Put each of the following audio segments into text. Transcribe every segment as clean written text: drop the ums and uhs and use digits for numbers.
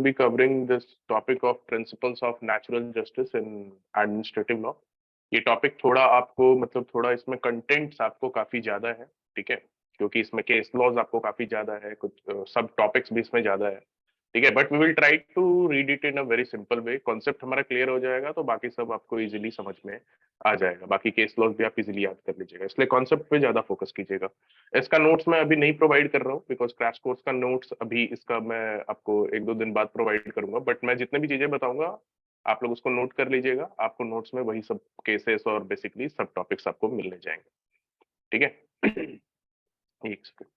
will be covering this topic of principles of natural justice in administrative law. ये topic थोड़ा आपको मतलब थोड़ा इसमें कंटेंट्स आपको काफी ज्यादा है, ठीक है, क्योंकि इसमें केस लॉज आपको काफी ज्यादा है, कुछ सब टॉपिक्स भी इसमें ज्यादा है, ठीक है, but we will try to read it in a very simple way. Concept हमारा क्लियर हो जाएगा तो बाकी सब आपको इजीली समझ में आ जाएगा, बाकी केस लॉज भी आप इजीली याद कर लीजिएगा, इसलिए कॉन्सेप्ट पे ज्यादा फोकस कीजिएगा। इसका नोट्स मैं अभी नहीं प्रोवाइड कर रहा हूँ बिकॉज क्रैश कोर्स का नोट्स अभी इसका मैं आपको 1-2 दिन बाद प्रोवाइड करूंगा, बट मैं जितने भी चीजें बताऊंगा आप लोग उसको नोट कर लीजिएगा, आपको नोट्स में वही सब केसेस और बेसिकली सब टॉपिक्स आपको मिलने जाएंगे, ठीक है। एक सेकंड।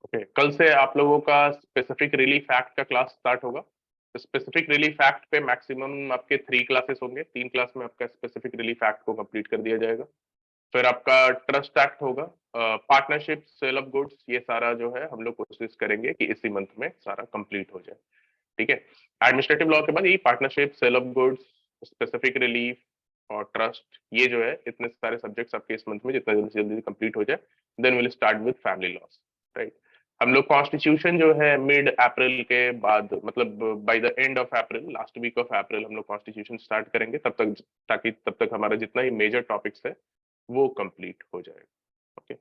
ओके, कल से आप लोगों का स्पेसिफिक रिलीफ एक्ट का क्लास स्टार्ट होगा। स्पेसिफिक रिलीफ एक्ट पे मैक्सिमम आपके 3 क्लासेस होंगे, 3 क्लास में आपका स्पेसिफिक रिलीफ एक्ट को कंप्लीट कर दिया जाएगा। फिर आपका ट्रस्ट एक्ट होगा, पार्टनरशिप, सेल ऑफ गुड्स, ये सारा जो है हम लोग कोशिश करेंगे कि इसी मंथ में सारा कंप्लीट हो जाए, ठीक है। एडमिनिस्ट्रेटिव लॉ के बाद यही partnership, sale of goods, specific relief और ट्रस्ट, ये जो है इतने सारे सब्जेक्ट्स आपके इस मंथ में जितना जल्दी जल्दी कंप्लीट हो जाए, then will start with family laws, right. हम लोग कॉन्स्टिट्यूशन जो है मिड अप्रैल के बाद मतलब by the end of April, last week of April हम लोग कॉन्स्टिट्यूशन स्टार्ट करेंगे, तब तक ताकि तब तक हमारा जितना ही मेजर टॉपिक्स है वो कंप्लीट हो जाएगा, ओके।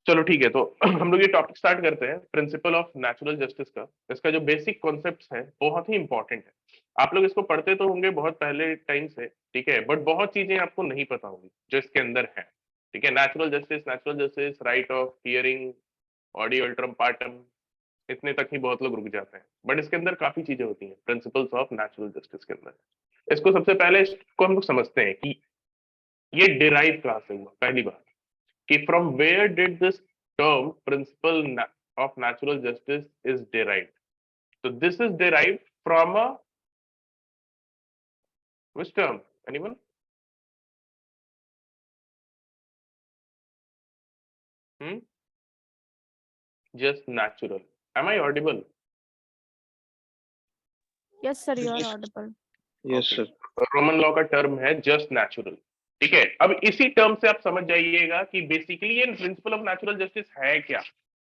चलो ठीक है, तो हम लोग ये टॉपिक स्टार्ट करते हैं प्रिंसिपल ऑफ नेचुरल जस्टिस का। इसका जो बेसिक कॉन्सेप्ट्स है बहुत ही इंपॉर्टेंट है, आप लोग इसको पढ़ते तो होंगे बहुत पहले टाइम से, ठीक है, बट बहुत चीजें आपको नहीं पता होंगी जो इसके अंदर है, ठीक है। Natural justice, right of hearing, audi alteram partem, इतने तक ही बहुत लोग रुक जाते हैं, बट इसके अंदर काफी चीजें होती हैं प्रिंसिपल्स ऑफ नेचुरल जस्टिस के अंदर। इसको सबसे पहले इसको हम लोग समझते हैं कि ये डिराइव कहाँ से हुआ। पहली बात कि from where did this term principle of natural justice is derived, so this is derived from a which term, anyone? Just natural. Am I audible? Yes, sir, you are audible. Yes Okay. Sir. Roman law का term है just natural, ठीक है। अब इसी term से आप समझ जाइएगा कि बेसिकली ये प्रिंसिपल ऑफ नेचुरल जस्टिस है क्या।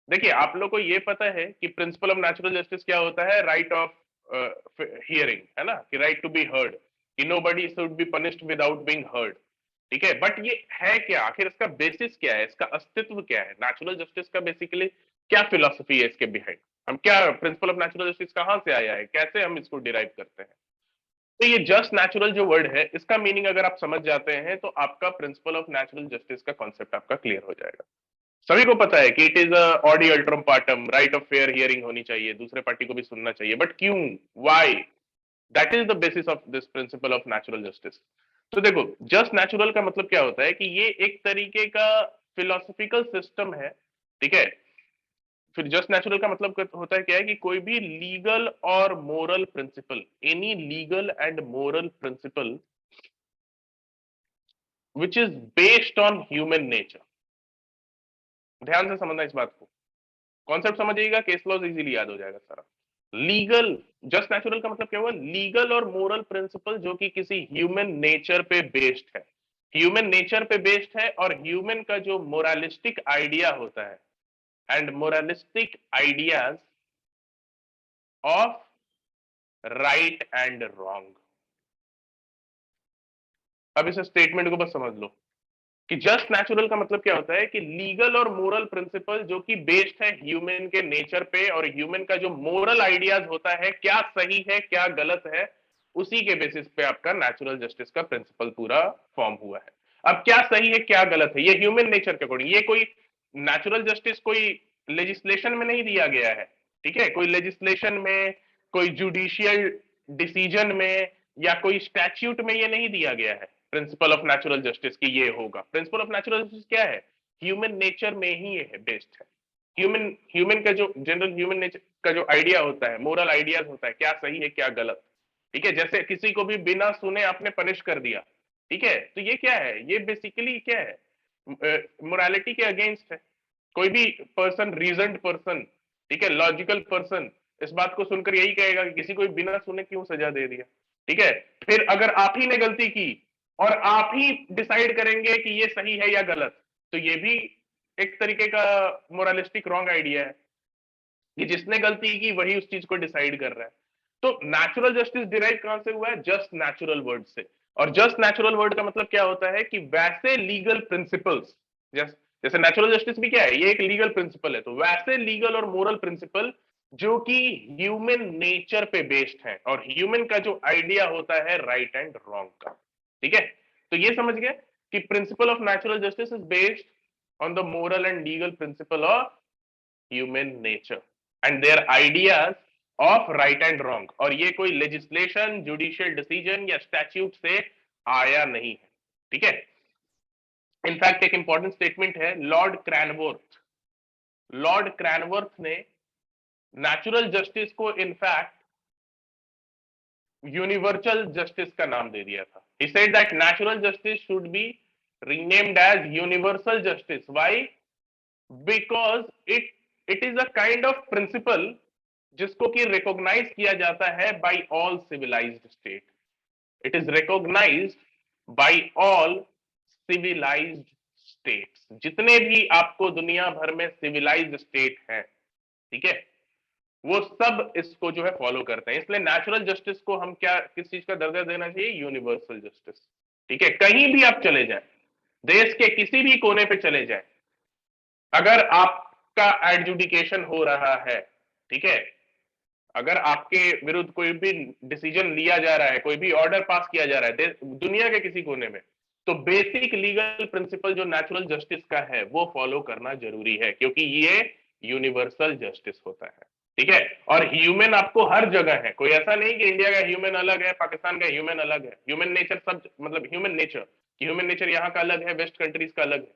देखिए, आप लोग को ये पता है कि प्रिंसिपल ऑफ नेचुरल जस्टिस क्या होता है, राइट ऑफ हियरिंग, है ना, कि राइट टू बी हर्ड, कि nobody should be punished without being heard, ठीक है। बट ये है क्या, आखिर इसका बेसिस क्या है, इसका अस्तित्व क्या है, नेचुरल जस्टिस का बेसिकली क्या फिलोसफी है इसके बिहाइंड, हम क्या प्रिंसिपल ऑफ नेचुरल जस्टिस कहां से आया है, कैसे हम इसको डिराइव करते हैं। तो ये जस्ट नेचुरल जो वर्ड है, इसका मीनिंग अगर आप समझ जाते हैं तो आपका प्रिंसिपल ऑफ नेचुरल जस्टिस का कॉन्सेप्ट आपका क्लियर हो जाएगा। सभी को पता है कि it is audi अल्ट्रम partem, right of fair hearing होनी चाहिए, दूसरे पार्टी को भी सुनना चाहिए, बट क्यों, why, that is the basis of this principle of natural justice. तो देखो, जस्ट नेचुरल का मतलब क्या होता है कि ये एक तरीके का फिलोसफिकल सिस्टम है, ठीक है। फिर जस्ट नेचुरल का मतलब होता है क्या है कि कोई भी लीगल और moral principle, any legal and moral principle which is based on human nature. ध्यान से समझना इस बात को, कॉन्सेप्ट समझिएगा, केस लॉज इजीली याद हो जाएगा सारा। लीगल, जस्ट नेचुरल का मतलब क्या हुआ, लीगल और मोरल प्रिंसिपल जो कि किसी ह्यूमन नेचर पे बेस्ड है, ह्यूमन नेचर पे बेस्ड है, और ह्यूमन का जो मोरालिस्टिक आइडिया होता है and moralistic ideas of right and wrong. अब इस स्टेटमेंट को बस समझ लो कि जस्ट नेचुरल का मतलब क्या होता है कि लीगल और मोरल प्रिंसिपल जो कि बेस्ड है ह्यूमन के नेचर पे, और ह्यूमन का जो मोरल आइडियाज होता है, क्या सही है क्या गलत है, उसी के बेसिस पे आपका नेचुरल जस्टिस का प्रिंसिपल पूरा फॉर्म हुआ है। अब क्या सही है क्या गलत है, ये ह्यूमन नेचर के अकॉर्डिंग, ये कोई नेचुरल जस्टिस कोई लेजिस्लेशन में नहीं दिया गया है, ठीक है, कोई लेजिस्लेशन में, कोई जुडिशियल डिसीजन में, या कोई स्टैच्यूट में ये नहीं दिया गया है प्रिंसिपल ऑफ नेचुरल जस्टिस की ये होगा। प्रिंसिपल ऑफ नेचुरल जस्टिस क्या है, ह्यूमन नेचर में ही ये है, बेस्ड है। ह्यूमन का जो जनरल ह्यूमन नेचर का जो आइडिया होता है, मोरल आइडियाज होता है, क्या सही है क्या गलत, ठीक है। जैसे किसी को भी बिना सुने आपने पनिश कर दिया, ठीक है, तो ये क्या है, ये बेसिकली क्या है, मोरालिटी के अगेंस्ट है। कोई भी पर्सन, रीजनड पर्सन, ठीक है, लॉजिकल पर्सन, इस बात को सुनकर यही कहेगा कि किसी को बिना सुने क्यों सजा दे दिया, ठीक है। फिर अगर आप ही ने गलती की और आप ही डिसाइड करेंगे कि ये सही है या गलत, तो ये भी एक तरीके का मोरलिस्टिक रॉन्ग आइडिया है कि जिसने गलती की वही उस चीज को डिसाइड कर रहा है। तो नेचुरल जस्टिस डिराइव कहां से हुआ है? जस्ट नेचुरल वर्ड से। और जस्ट नेचुरल वर्ड का मतलब क्या होता है कि वैसे लीगल प्रिंसिपल्स, जैसे नेचुरल जस्टिस भी क्या है, ये एक लीगल प्रिंसिपल है, तो वैसे लीगल और मोरल प्रिंसिपल जो कि ह्यूमन नेचर पे बेस्ड है, और ह्यूमन का जो आइडिया होता है राइट एंड रॉन्ग का। ठीक है, तो ये समझ गए कि principal of natural justice is based on the moral and legal principle of human nature and their ideas of right and wrong. और ये कोई लेजिस्लेशन, जुडिशियल डिसीजन या स्टैट्यूट से आया नहीं है। ठीक है, इनफैक्ट एक इंपॉर्टेंट स्टेटमेंट है लॉर्ड क्रैनवर्थ। लॉर्ड क्रैनवर्थ ने नेचुरल जस्टिस को इनफैक्ट यूनिवर्सल जस्टिस का नाम दे दिया था। He said that natural justice should be renamed as universal justice. Why? Because it is a kind of principle जिसको कि रिकॉग्नाइज किया जाता है by all civilised state. It is recognised by all civilised states. जितने भी आपको दुनिया भर में सिविलाइज्ड स्टेट हैं, ठीक है, वो सब इसको जो है फॉलो करते हैं। इसलिए नेचुरल जस्टिस को हम क्या, किस चीज का दर्जा देना चाहिए? Universal justice. ठीक है, कहीं भी आप चले जाएं, देश के किसी भी कोने पे चले जाएं, अगर आपका एडजुडिकेशन हो रहा है, ठीक है, अगर आपके विरुद्ध कोई भी डिसीजन लिया जा रहा है, कोई भी ऑर्डर पास किया जा रहा है दुनिया के किसी कोने में, तो बेसिक लीगल प्रिंसिपल जो नेचुरल जस्टिस का है वो फॉलो करना जरूरी है, क्योंकि ये यूनिवर्सल जस्टिस होता है। ठीक है, और ह्यूमन आपको हर जगह है, कोई ऐसा नहीं कि इंडिया का ह्यूमन अलग है, पाकिस्तान का ह्यूमन अलग है। ह्यूमन नेचर सब, मतलब ह्यूमन नेचर यहाँ का अलग है, वेस्ट कंट्रीज का अलग है।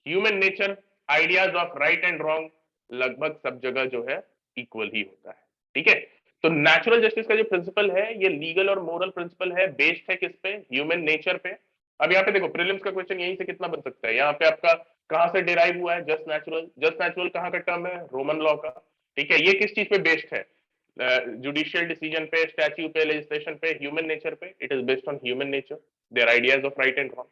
Human nature, ideas of right and wrong लगभग सब जगह जो है इक्वल ही होता है। ठीक है, तो नेचुरल जस्टिस का जो प्रिंसिपल है ये लीगल और मोरल प्रिंसिपल है, बेस्ड है किस पे? ह्यूमन नेचर पे। अब यहाँ पे देखो प्रीलिम्स का क्वेश्चन यहीं से कितना बन सकता है। यहाँ पे आपका कहां से डिराइव हुआ है? Just natural. जस्ट नेचुरल कहाँ का टर्म है? रोमन लॉ का। ठीक है, ये किस चीज पे बेस्ड है? जुडिशियल डिसीजन पे, स्टैच्यू पे, लेजिस्लेशन पे, ह्यूमन नेचर पे। It is based on human nature, their ideas of right and wrong.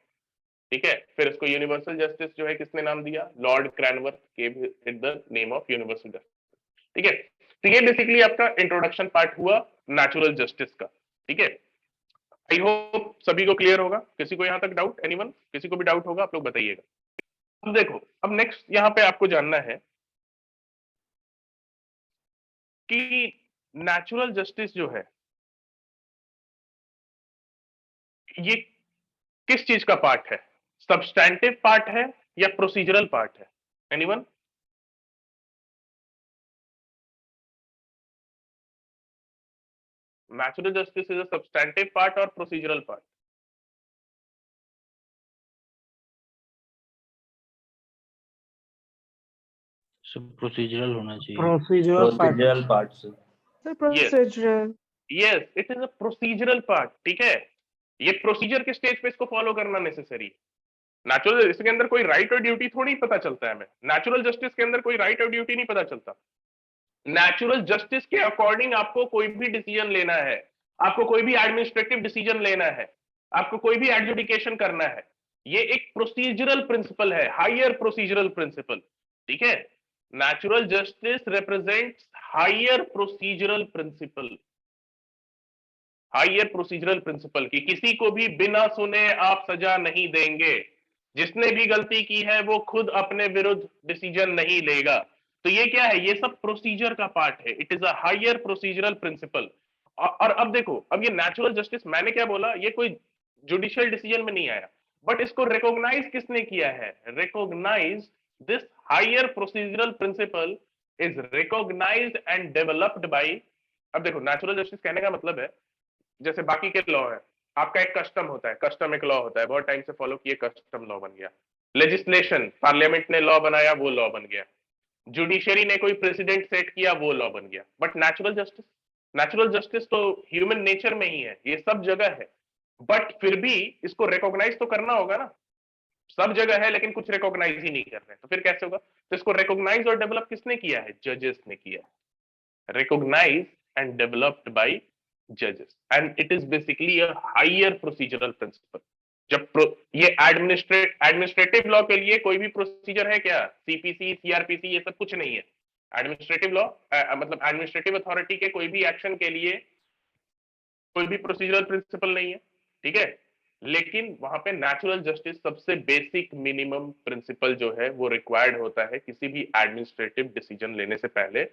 ठीक है, फिर इसको यूनिवर्सल जस्टिस जो है किसने नाम दिया? Lord Cranworth gave it the name of universal justice. ठीक है, तो ये बेसिकली आपका इंट्रोडक्शन पार्ट हुआ नेचुरल जस्टिस का। ठीक है, आई होप सभी को क्लियर होगा। किसी को यहाँ तक डाउट? एनीवन? किसी को भी डाउट होगा आप लोग बताइएगा। अब देखो, अब नेक्स्ट यहाँ पे आपको जानना है कि नेचुरल जस्टिस जो है ये किस चीज का पार्ट है? सब्सटैंटिव पार्ट है या प्रोसीजरल पार्ट है? Anyone? Natural justice is a substantive part or procedural part? सब प्रोसीजरल होना चाहिए। प्रोसीजरल पार्ट से। Procedural. Yes, it is a procedural part. ठीक है, ये प्रोसीजर के स्टेज पे इसको फॉलो करना नेसेसरी है। नेचुरल, इसके अंदर कोई राइट और ड्यूटी थोड़ी पता चलता है हमें। नेचुरल जस्टिस के अंदर कोई राइट और ड्यूटी नहीं पता चलता। नेचुरल जस्टिस के अकॉर्डिंग आपको कोई भी डिसीजन लेना है, आपको कोई भी एडमिनिस्ट्रेटिव डिसीजन लेना है, आपको कोई भी एडजुडिकेशन करना है, ये एक प्रोसीजरल प्रिंसिपल है, हायर प्रोसीजरल प्रिंसिपल। ठीक है, natural justice represents higher procedural principle. Higher procedural principle की किसी को भी बिना सुने आप सजा नहीं देंगे। जिसने भी गलती की है वो खुद अपने विरुद्ध डिसीजन नहीं लेगा। तो ये क्या है? ये सब प्रोसीजर का पार्ट है। It is a higher procedural principle. और अब देखो, अब ये नेचुरल जस्टिस मैंने क्या बोला, ये कोई जुडिशियल डिसीजन में नहीं आया, बट इसको रिकॉग्नाइज किसने किया है? Recognise this higher procedural principle is recognised and developed by. अब देखो, नेचुरल जस्टिस कहने का मतलब है जैसे बाकी के लॉ है, आपका एक कस्टम होता है, कस्टम एक लॉ होता है, बहुत टाइम से फॉलो किए, कस्टम लॉ बन गया। लेजिस्लेशन, पार्लियामेंट ने लॉ बनाया, वो लॉ बन गया। जुडिशरी ने कोई प्रेसिडेंट सेट किया, वो लॉ बन गया। बट नेचुरल जस्टिस तो ह्यूमन नेचर में ही है, ये सब जगह है, बट फिर भी इसको रिकॉग्नाइज तो करना होगा ना। सब जगह है लेकिन कुछ रिकॉग्नाइज ही नहीं कर रहे, तो फिर कैसे होगा? तो इसको रिकॉग्नाइज और डेवलप किसने किया है? जजेस ने किया है। रिकॉग्नाइज एंड डेवलप्ड बाय जजेस and it is basically a higher procedural principle. ये एडमिनिस्ट्रेटिव लॉ के लिए कोई भी प्रोसीजर है क्या? सीपीसी, सीआरपीसी, ये सब कुछ नहीं है। एडमिनिस्ट्रेटिव लॉ मतलब एडमिनिस्ट्रेटिव अथॉरिटी के कोई भी एक्शन के लिए कोई भी प्रोसीजरल प्रिंसिपल नहीं है, ठीक है। लेकिन वहां पे नेचुरल जस्टिस सबसे बेसिक मिनिमम प्रिंसिपल जो है वो रिक्वायर्ड होता है किसी भी एडमिनिस्ट्रेटिव डिसीजन लेने से पहले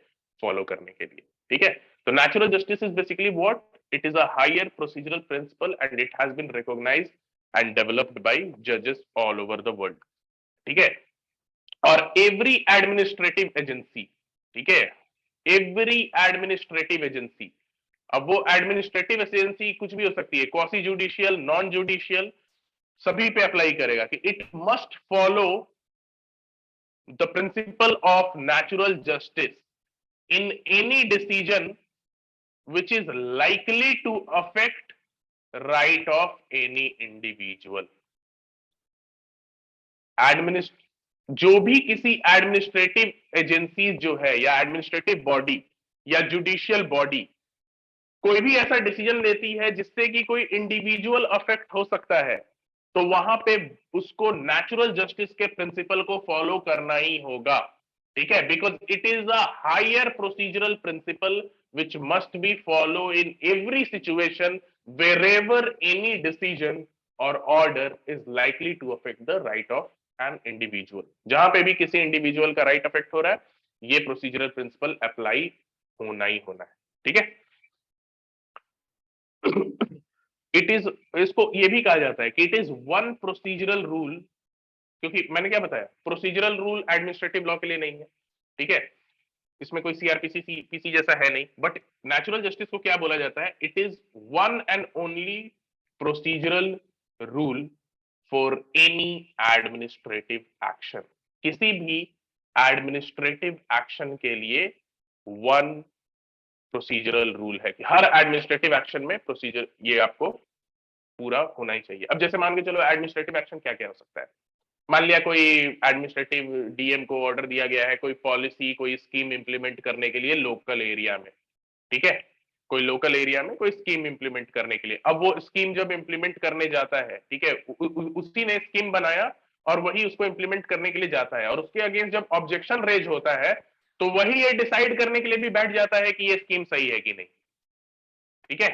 फॉलो करने के लिए, ठीक है। तो natural justice is basically what? It is a higher procedural principle and it has been recognised and developed by जजेस ऑल ओवर द वर्ल्ड, ठीक है। और एवरी एडमिनिस्ट्रेटिव एजेंसी, ठीक है, एवरी एडमिनिस्ट्रेटिव एजेंसी, अब वो एडमिनिस्ट्रेटिव एजेंसी कुछ भी हो सकती है, क्वासी जुडिशियल, नॉन जुडिशियल, सभी पे अप्लाई करेगा कि it must follow the principle of natural justice in any decision which is likely to affect right of any individual. जो भी किसी एडमिनिस्ट्रेटिव एजेंसी जो है या एडमिनिस्ट्रेटिव बॉडी या जुडिशियल बॉडी कोई भी ऐसा डिसीजन लेती है जिससे कि कोई इंडिविजुअल अफेक्ट हो सकता है, तो वहां पे उसको नेचुरल जस्टिस के प्रिंसिपल को फॉलो करना ही होगा, ठीक है। Because it is a higher procedural principle which must be follow in every situation wherever any decision और order is likely to affect the right of an individual. जहां पे भी किसी इंडिविजुअल का राइट अफेक्ट हो रहा है, ये प्रोसीजरल प्रिंसिपल अप्लाई होना ही होना है, ठीक है। इट इज, इसको ये भी कहा जाता है कि it is one procedural rule, क्योंकि मैंने क्या बताया, प्रोसीजरल रूल एडमिनिस्ट्रेटिव लॉ के लिए नहीं है, ठीक है। इसमें कोई सीआरपीसी सीपीसी जैसा है नहीं, बट नेचुरल जस्टिस को क्या बोला जाता है? It is one and only procedural rule for any administrative action. किसी भी एडमिनिस्ट्रेटिव एक्शन के लिए वन प्रोसीजरल रूल है कि हर एडमिनिस्ट्रेटिव एक्शन में प्रोसीजर ये आपको पूरा होना ही चाहिए। अब जैसे मान के चलो एडमिनिस्ट्रेटिव एक्शन क्या क्या हो सकता है। मान लिया कोई एडमिनिस्ट्रेटिव डीएम को ऑर्डर दिया गया है कोई पॉलिसी, कोई स्कीम इंप्लीमेंट करने के लिए लोकल एरिया में, ठीक है, कोई लोकल एरिया में कोई स्कीम इंप्लीमेंट करने के लिए। अब वो स्कीम जब इंप्लीमेंट करने जाता है, ठीक है, उसी ने स्कीम बनाया और वही उसको इंप्लीमेंट करने के लिए जाता है, और उसके अगेंस्ट जब ऑब्जेक्शन रेज होता है तो वही ये डिसाइड करने के लिए भी बैठ जाता है कि ये स्कीम सही है कि नहीं, ठीक है।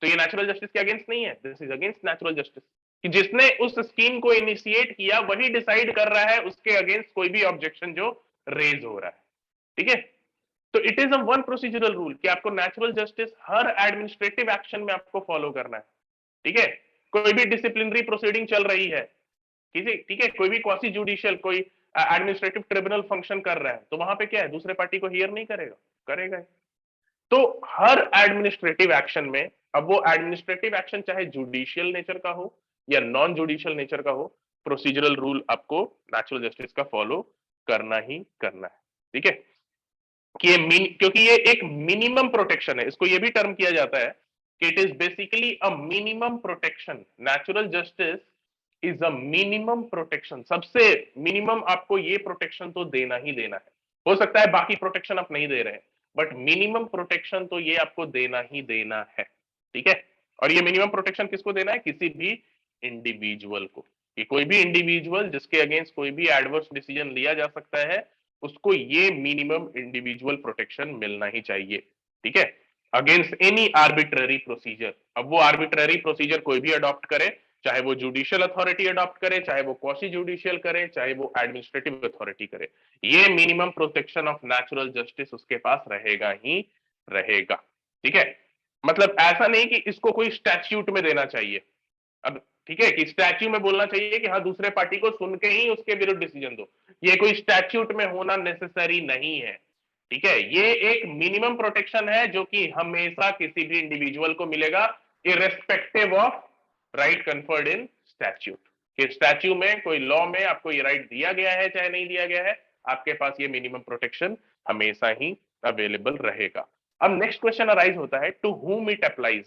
तो ये नेचुरल जस्टिस के अगेंस्ट नहीं है, this is against natural justice, कि जिसने उस स्कीम को इनिशिएट किया वही डिसाइड कर रहा है उसके अगेंस्ट कोई भी ऑब्जेक्शन जो रेज हो रहा है, ठीक है। तो it is a one procedural rule कि आपको नेचुरल जस्टिस हर एडमिनिस्ट्रेटिव एक्शन में आपको फॉलो करना है, ठीक है। कोई भी डिसिप्लिनरी प्रोसीडिंग चल रही है किसी, ठीक है, कोई भी क्वासी जुडिशियल कोई एडमिनिस्ट्रेटिव ट्रिब्यूनल फंक्शन कर रहा है, तो वहां पे क्या है, दूसरे पार्टी को हियर नहीं करेगा, करेगा। तो हर एडमिनिस्ट्रेटिव एक्शन में, अब वो एडमिनिस्ट्रेटिव एक्शन चाहे जुडिशियल नेचर का हो या नॉन जुडिशियल नेचर का हो, प्रोसीजरल रूल आपको नेचुरल जस्टिस का फॉलो करना ही करना है, ठीक है। क्योंकि ये एक मिनिमम प्रोटेक्शन है, इसको ये भी टर्म किया जाता है कि it is basically a minimum protection. Natural justice is a minimum protection, सबसे मिनिमम आपको ये प्रोटेक्शन तो देना ही देना है। हो सकता है बाकी प्रोटेक्शन आप नहीं दे रहे हैं, बट मिनिमम प्रोटेक्शन तो ये आपको देना ही देना है, ठीक है। और ये मिनिमम प्रोटेक्शन किसको देना है? किसी भी इंडिविजुअल को, कि कोई भी इंडिविजुअल जिसके अगेंस्ट कोई भी एडवर्स डिसीजन लिया जा सकता है उसको ये मिनिमम इंडिविजुअल प्रोटेक्शन मिलना ही चाहिए, ठीक है, अगेंस्ट एनी आर्बिट्ररी प्रोसीजर। अब वो आर्बिट्ररी प्रोसीजर कोई भी अडॉप्ट करे, चाहे वो जुडिशियल अथॉरिटी अडॉप्ट करे, चाहे वो क्वासी जुडिशियल करे, चाहे वो एडमिनिस्ट्रेटिव अथॉरिटी करे, ये minimum protection of natural justice उसके पास रहेगा ही रहेगा, ठीक है। मतलब ऐसा नहीं कि इसको कोई स्टैट्यूट में देना चाहिए, अब ठीक है, कि स्टैच्यू में बोलना चाहिए कि हाँ दूसरे पार्टी को सुन के ही उसके विरुद्ध डिसीजन दो, ये कोई स्टैट्यूट में होना नेसेसरी नहीं है, ठीक है। ये एक मिनिमम प्रोटेक्शन है जो कि हमेशा किसी भी इंडिविजुअल को मिलेगा irrespective of right conferred in statute, कि स्टैच्यू में कोई लॉ में आपको ये राइट दिया गया है चाहे नहीं दिया गया है, आपके पास ये मिनिमम प्रोटेक्शन हमेशा ही अवेलेबल रहेगा। अब नेक्स्ट क्वेश्चन अराइज होता है, टू हुम इट अप्लाइज,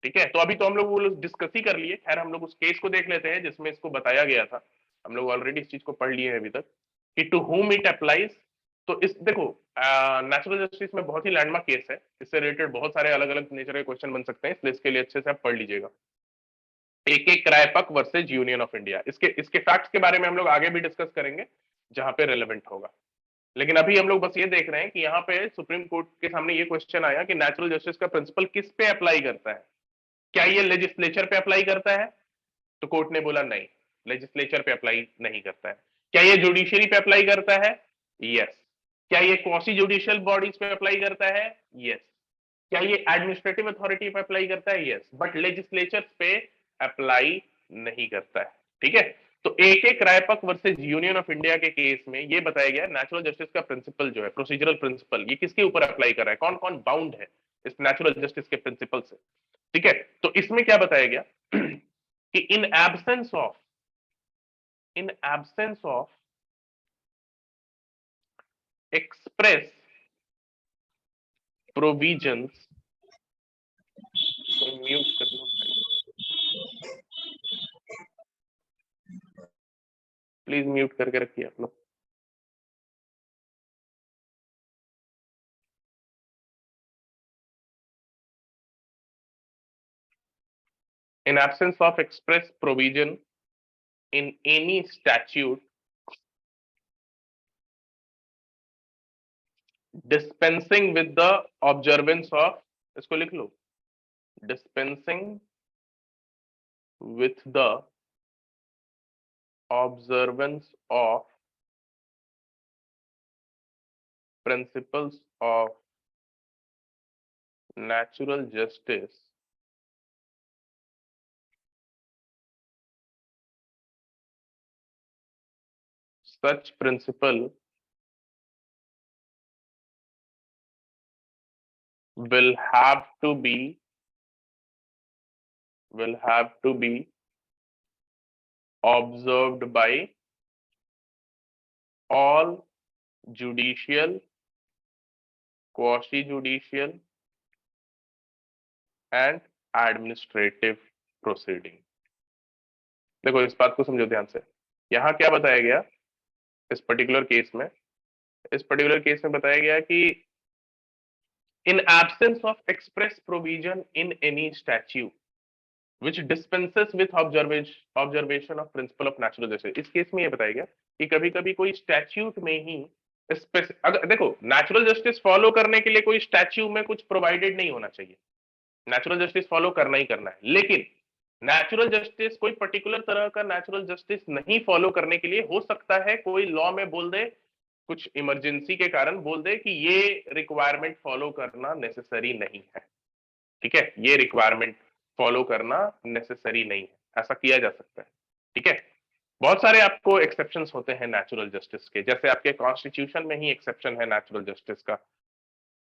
ठीक है। तो अभी तो हम लोग वो डिस्कस ही कर लिए, खैर हम लोग उस केस को देख लेते हैं जिसमें इसको बताया गया था, हम लोग ऑलरेडी इस चीज को पढ़ लिए हैं अभी तक, कि टू हुम इट अप्लाइज तो इस देखो नेचुरल जस्टिस में बहुत ही लैंडमार्क केस है, इससे रिलेटेड बहुत सारे अलग अलग नेचर के क्वेश्चन बन सकते हैं, इसलिए इसके लिए अच्छे से आप पढ़ लीजिएगा। एक रायपक वर्सेज यूनियन ऑफ इंडिया, इसके फैक्ट्स के बारे में हम लोग आगे भी डिस्कस करेंगे जहां पे रेलेवेंट होगा, लेकिन अभी हम लोग बस ये देख रहे हैं कि यहाँ पे सुप्रीम कोर्ट के सामने ये क्वेश्चन आया कि नेचुरल जस्टिस का प्रिंसिपल किस पे अप्लाई करता है, क्या ये लेजिस्लेचर पे अप्लाई करता है? तो कोर्ट ने बोला नहीं, लेजिस्लेचर पे अप्लाई नहीं करता है। क्या ये जुडिशियरी पे अप्लाई करता है? यस। क्या ये क्वासी जुडिशियल बॉडीज पे अप्लाई करता है? यस। क्या ये एडमिनिस्ट्रेटिव अथॉरिटी पे अप्लाई करता है? यस। बट लेजिस्लेचर पे अप्लाई नहीं करता है। ठीक है, तो एक रायपक वर्सेस यूनियन ऑफ इंडिया के केस में ये बताया गया नेचुरल जस्टिस का प्रिंसिपल जो है, प्रोसीजरल प्रिंसिपल, ये किसके ऊपर अप्लाई कर रहा है, कौन कौन बाउंड है इस नेचुरल जस्टिस के प्रिंसिपल से। ठीक है, तो इसमें क्या बताया गया कि in absence of express provisions, mute कर लो भाई, प्लीज म्यूट करके रखिए आप लोग। In absence of express provision in any statute dispensing with the observance of, इसको लिख लो, dispensing with the observance of principles of natural justice such principle will have to be observed by all judicial, quasi-judicial and administrative proceeding। देखो इस बात को समझो ध्यान से, यहाँ क्या बताया गया इस पर्टिकुलर केस में, बताया गया कि in absence of express provision in any statute which dispenses with observation of principle of natural justice, इस केस में ये बताया गया कि कभी कभी कोई स्टैच्यूट में ही अगर देखो नेचुरल जस्टिस फॉलो करने के लिए कोई स्टैच्यू में कुछ प्रोवाइडेड नहीं होना चाहिए, नेचुरल जस्टिस फॉलो करना ही करना है, लेकिन नेचुरल जस्टिस कोई पर्टिकुलर तरह का नेचुरल जस्टिस नहीं फॉलो करने के लिए हो सकता है कोई लॉ में बोल दे, कुछ इमरजेंसी के कारण बोल दे कि ये रिक्वायरमेंट फॉलो करना नेसेसरी नहीं है। ठीक है, ये रिक्वायरमेंट फॉलो करना नेसेसरी नहीं है, ऐसा किया जा सकता है। ठीक है, बहुत सारे आपको एक्सेप्शंस होते हैं नेचुरल जस्टिस के, जैसे आपके कॉन्स्टिट्यूशन में ही एक्सेप्शन है नेचुरल जस्टिस का,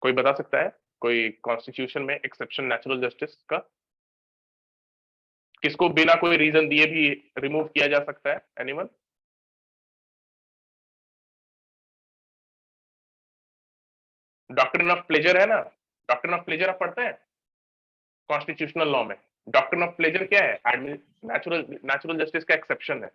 कोई बता सकता है कोई कॉन्स्टिट्यूशन में एक्सेप्शन नेचुरल जस्टिस का, किसको बिना कोई रीजन दिए भी रिमूव किया जा सकता है? एनीवन? डॉक्ट्रिन ऑफ प्लेजर है ना, डॉक्ट्रिन ऑफ प्लेजर आप पढ़ते हैं कॉन्स्टिट्यूशनल लॉ में। डॉक्ट्रिन ऑफ प्लेजर क्या है? नेचुरल जस्टिस का एक्सेप्शन है।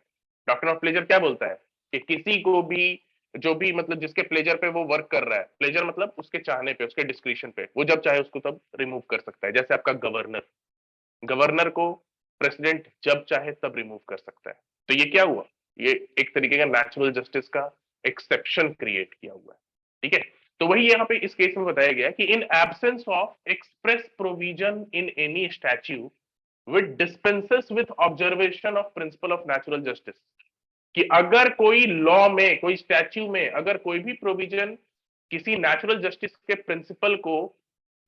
डॉक्ट्रिन ऑफ प्लेजर क्या बोलता है कि किसी को भी जो भी मतलब जिसके प्लेजर पे वो वर्क कर रहा है, प्लेजर मतलब उसके चाहने पे, उसके डिस्क्रिप्शन पे, वो जब चाहे उसको तब रिमूव कर सकता है। जैसे आपका गवर्नर को प्रेसिडेंट जब चाहे तब रिमूव कर सकता है। तो ये क्या हुआ, ये एक तरीके का नेचुरल जस्टिस का एक्सेप्शन क्रिएट किया हुआ है। ठीक है, तो वही यहाँ पे इस केस में बताया गया कि in absence of express provision in any statute which dispenses with observation of principle of natural justice, कि अगर कोई लॉ में, कोई स्टैच्यू में अगर कोई भी प्रोविजन किसी नेचुरल जस्टिस के प्रिंसिपल को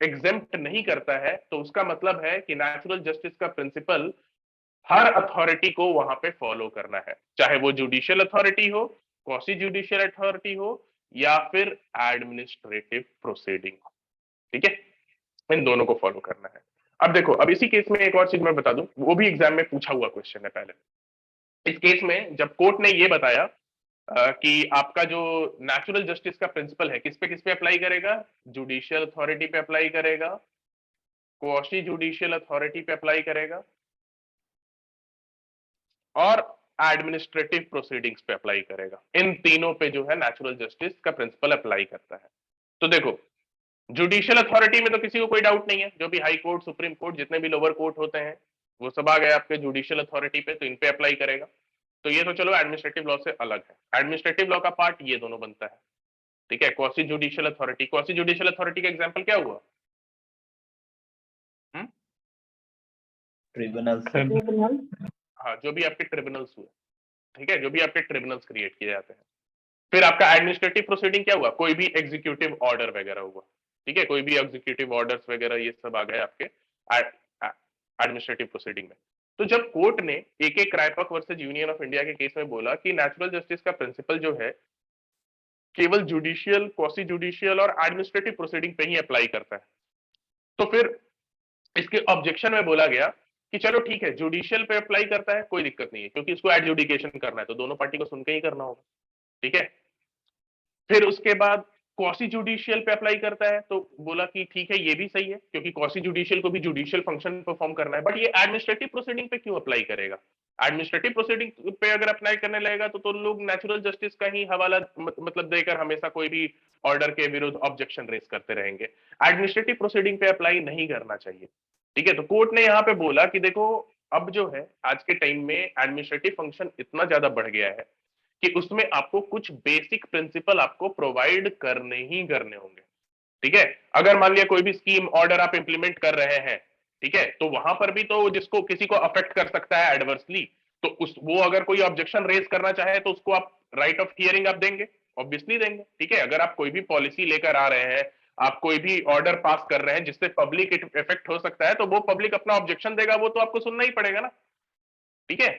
एग्जेम्प्ट नहीं करता है, तो उसका मतलब है कि नेचुरल जस्टिस का प्रिंसिपल हर अथॉरिटी को वहां पे फॉलो करना है, चाहे वो जुडिशियल अथॉरिटी हो, क्वासी जुडिशियल अथॉरिटी हो या फिर एडमिनिस्ट्रेटिव प्रोसीडिंग। ठीक है, इन दोनों को फॉलो करना है। अब देखो, अब इसी केस में एक और चीज मैं बता दूं, वो भी एग्जाम में पूछा हुआ क्वेश्चन है पहले। इस केस में जब कोर्ट ने ये बताया कि आपका जो नेचुरल जस्टिस का प्रिंसिपल है किस पे अप्लाई करेगा, जुडिशियल अथॉरिटी पे अप्लाई करेगा, क्वासी जुडिशियल अथॉरिटी पे अप्लाई करेगा और एडमिनिस्ट्रेटिव प्रोसीडिंग्स पे अप्लाई करेगा। इन तीनों पे जो है नेचुरल जस्टिस का प्रिंसिपल अप्लाई करता है। तो देखो, जुडिशियल अथॉरिटी में तो किसी को कोई डाउट नहीं है, जो भी हाई कोर्ट, सुप्रीम कोर्ट, जितने भी लोअर कोर्ट होते हैं वो सब आ गए आपके जुडिशियल अथॉरिटी पे, तो इन पे अप्लाई करेगा। तो ये तो चलो एडमिनिस्ट्रेटिव लॉ से अलग है। एडमिनिस्ट्रेटिव लॉ का पार्ट ये दोनों बनता है, ठीक है। Quasi judicial authority, quasi judicial authority का एग्जांपल क्या हुआ? Tribunal tribunal. हाँ, जो भी आपके ट्रिब्यूनल्स हुए, ठीक है, जो भी आपके ट्रिब्यूनल्स क्रिएट किए जाते हैं। फिर आपका एडमिनिस्ट्रेटिव प्रोसीडिंग क्या हुआ? कोई भी एग्जीक्यूटिव ऑर्डर वगैरह हुआ, ठीक है, कोई भी एग्जीक्यूटिव ऑर्डर्स वगैरह ये सब आ गए आपके एडमिनिस्ट्रेटिव प्रोसीडिंग में। तो जब कोर्ट ने एक एक रायपक वर्सेस यूनियन ऑफ इंडिया के केस में बोला कि नेचुरल जस्टिस का प्रिंसिपल जो है केवल जुडिशियल, क्वासी जुडिशियल और एडमिनिस्ट्रेटिव प्रोसीडिंग पे ही अप्लाई करता है, तो फिर इसके ऑब्जेक्शन में बोला गया कि चलो ठीक है, जुडिशियल पे अप्लाई करता है, कोई दिक्कत नहीं है, क्योंकि इसको एडजुडिकेशन करना है तो दोनों पार्टी को सुन के ही करना होगा, ठीक है। फिर उसके बाद क्वासी जुडिशियल पे अप्लाई करता है, तो बोला कि ठीक है, ये भी सही है, क्योंकि क्वासी जुडिशियल को भी जुडिशियल फंक्शन परफॉर्म करना है, बट ये एडमिनिस्ट्रेटिव प्रोसीडिंग पे क्यों अप्लाई करेगा? एडमिनिस्ट्रेटिव प्रोसीडिंग पे अगर अप्लाई करने लगेगा तो लोग नेचुरल जस्टिस का ही हवाला मतलब देकर हमेशा कोई भी ऑर्डर के विरुद्ध ऑब्जेक्शन रेज करते रहेंगे। एडमिनिस्ट्रेटिव प्रोसीडिंग पे अप्लाई नहीं करना चाहिए, ठीक है। तो कोर्ट ने यहाँ पे बोला कि देखो, अब जो है आज के टाइम में एडमिनिस्ट्रेटिव फंक्शन इतना ज्यादा बढ़ गया है कि उसमें आपको कुछ बेसिक प्रिंसिपल आपको प्रोवाइड करने ही करने होंगे, ठीक है। अगर मान लिया कोई भी स्कीम ऑर्डर आप इंप्लीमेंट कर रहे हैं, ठीक है, तो वहां पर भी तो जिसको किसी को अफेक्ट कर सकता है एडवर्सली, तो उस वो अगर कोई ऑब्जेक्शन रेज करना चाहे तो उसको आप राइट ऑफ हियरिंग आप देंगे, ऑब्वियसली देंगे, ठीक है। अगर आप कोई भी पॉलिसी लेकर आ रहे हैं, आप कोई भी ऑर्डर पास कर रहे हैं जिससे पब्लिक इफेक्ट हो सकता है, तो वो पब्लिक अपना ऑब्जेक्शन देगा, वो तो आपको सुनना ही पड़ेगा ना, ठीक है,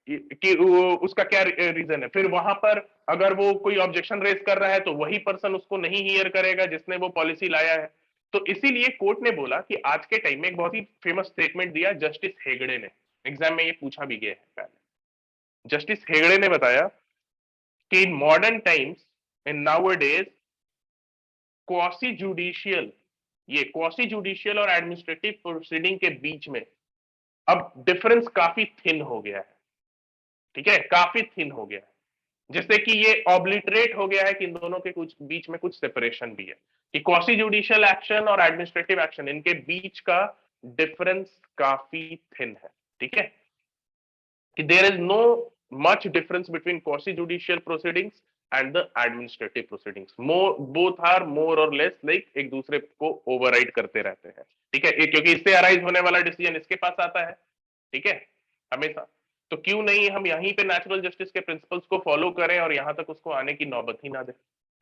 कि उसका क्या रीजन है। फिर वहां पर अगर वो कोई ऑब्जेक्शन रेज कर रहा है तो वही पर्सन उसको नहीं हियर करेगा जिसने वो पॉलिसी लाया है। तो इसीलिए कोर्ट ने बोला कि आज के टाइम में एक बहुत ही फेमस स्टेटमेंट दिया जस्टिस हेगड़े ने, एग्जाम में ये पूछा भी गया है पहले। जस्टिस हेगड़े ने बताया कि in modern times, in nowadays, quasi judicial, ये क्वासी जुडिशियल और एडमिनिस्ट्रेटिव प्रोसीडिंग के बीच में अब डिफरेंस काफी थिन हो गया है, ठीक है, काफी थिन हो गया है, जिससे कि ये ऑब्लिटरेट हो गया है कि इन दोनों के कुछ बीच में कुछ सेपरेशन भी है, कि क्वासी जुडिशियल एक्शन और एडमिनिस्ट्रेटिव एक्शन, इनके बीच का डिफरेंस काफी थिन है, ठीक है, कि there is no much difference between quasi judicial proceedings and the administrative proceedings. Both are more और लेस लाइक एक दूसरे को ओवरराइड करते रहते हैं, ठीक है, क्योंकि इससे अराइज होने वाला डिसीजन इसके पास आता है, ठीक है, हमेशा। तो क्यों नहीं हम यहीं पे नेचुरल जस्टिस के प्रिंसिपल्स को फॉलो करें और यहां तक उसको आने की नौबत ही ना दे,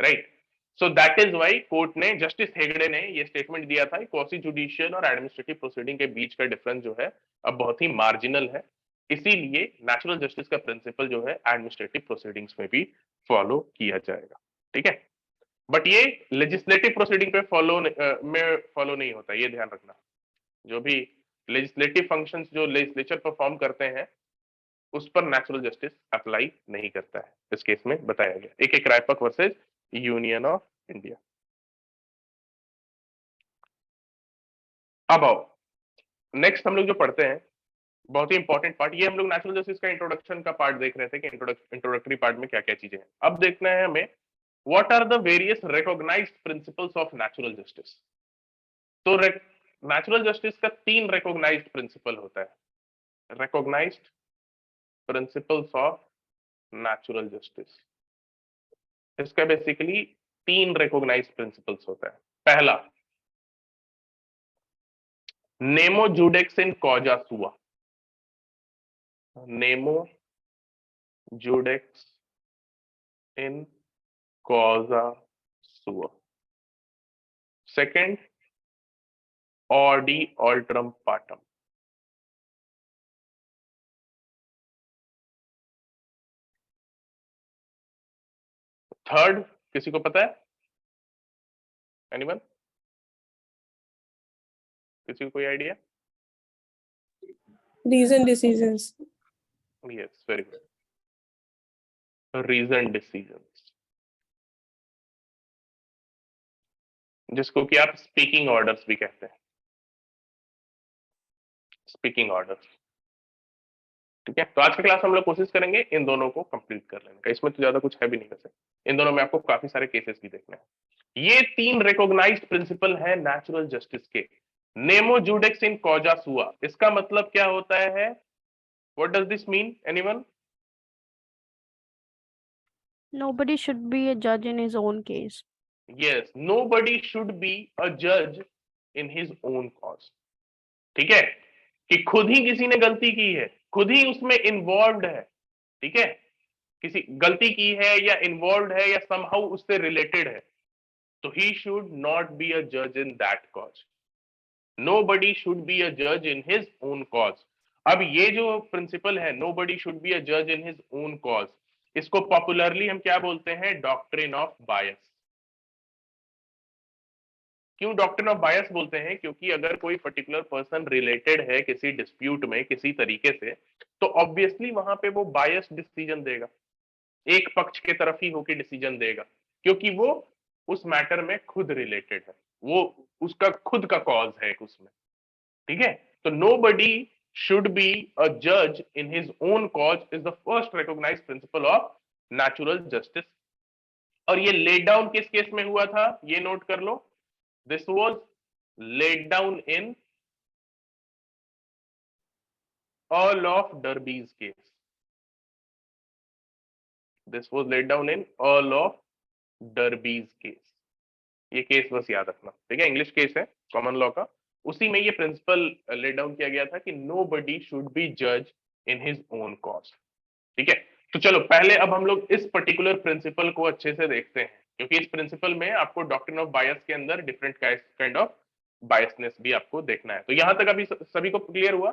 right. So that is why court ने, जस्टिस हेगड़े ने ये स्टेटमेंट दिया था, क्वासी जुडिशियल और एडमिनिस्ट्रेटिव प्रोसीडिंग के बीच का डिफरेंस जो है अब बहुत ही मार्जिनल है, इसीलिए नेचुरल जस्टिस का प्रिंसिपल जो है एडमिनिस्ट्रेटिव प्रोसीडिंग्स में भी फॉलो किया जाएगा, ठीक है। बट ये लेजिस्लेटिव प्रोसीडिंग पे फॉलो नहीं होता, ये ध्यान रखना। जो भी लेजिस्लेटिव फंक्शंस जो लेजिस्लेचर परफॉर्म करते हैं उस पर नेचुरल जस्टिस अप्लाई नहीं करता है, इस केस में बताया गया, एक एक रायपक वर्सेस यूनियन ऑफ इंडिया। अब आओ नेक्स्ट हम लोग जो पढ़ते हैं, बहुत ही इंपॉर्टेंट पार्ट, ये हम लोग नेचुरल जस्टिस का इंट्रोडक्शन का पार्ट देख रहे थे कि इंट्रोडक्टरी पार्ट में क्या क्या चीजें हैं। अब देखना है हमें what are the various recognized principles of natural justice. तो नेचुरल जस्टिस का 3 रिकॉग्नाइज्ड प्रिंसिपल होता है, recognized principles of natural justice. इसका बेसिकली 3 रिकॉग्नाइज्ड प्रिंसिपल्स होता है। पहला, nemo judex in causa sua, nemo judex in causa sua. Second, audi alteram partem. Third, किसी को पता है? एनीवन? किसी को कोई idea? Reason decisions. Yes, very good, reason decisions, जिसको कि आप स्पीकिंग ऑर्डर्स भी कहते हैं, स्पीकिंग ऑर्डर्स। ठीक है, तो आज की क्लास हम लोग कोशिश करेंगे इन दोनों को कंप्लीट कर लेने का। इसमें तो ज्यादा कुछ है भी नहीं, वैसे इन दोनों में आपको काफी सारे केसेस भी देखने हैं। ये 3 रिकॉग्नाइज्ड प्रिंसिपल है नेचुरल जस्टिस के। नेमो जुडिक्स इन कॉजा सुआ, इसका मतलब क्या होता है? What does this mean anyone? Nobody should be a judge in his own case. Yes, nobody should be a judge in his own cause. ठीक है, कि खुद ही किसी ने गलती की है, खुद ही उसमें इन्वॉल्व है, ठीक है, किसी गलती की है या इन्वॉल्व है या समहाउ उससे रिलेटेड है, तो he should not be a जज in that cause. Nobody should be a जज इन हिज ओन कॉज। अब ये जो प्रिंसिपल है, नोबडी शुड बी अ जज इन हिज ओन कॉज, इसको पॉपुलरली हम क्या बोलते हैं? डॉक्ट्रिन ऑफ बायस। क्यों डॉक्ट्रिन ऑफ बायस बोलते हैं? क्योंकि अगर कोई पर्टिकुलर पर्सन रिलेटेड है किसी डिस्प्यूट में किसी तरीके से, तो ऑब्वियसली वहां पे वो बायस डिसीजन देगा, एक पक्ष के तरफ ही होकर डिसीजन देगा, क्योंकि वो उस मैटर में खुद रिलेटेड है, वो उसका खुद का कॉज है उसमें। ठीक है, तो नोबडी शुड बी अ जज in his own cause is the first recognised principle of natural justice. और ये लेड डाउन किस केस में हुआ था? ये नोट कर लो, this was laid down in Earl of Derby's case. This was laid down in Earl of Derby's case. ये केस बस याद रखना, ठीक है, इंग्लिश केस है कॉमन लॉ का, उसी में ये प्रिंसिपल लेड डाउन किया गया था कि नोबडी शुड बी जज इन हिज ओन कॉज। ठीक है, तो चलो पहले अब हम लोग इस पर्टिकुलर प्रिंसिपल को अच्छे से देखते हैं, क्योंकि इस प्रिंसिपल में आपको डॉक्ट्रिन ऑफ बायस के अंदर डिफरेंट काइंड ऑफ बायसनेस भी आपको देखना है। तो यहां तक अभी सभी को क्लियर हुआ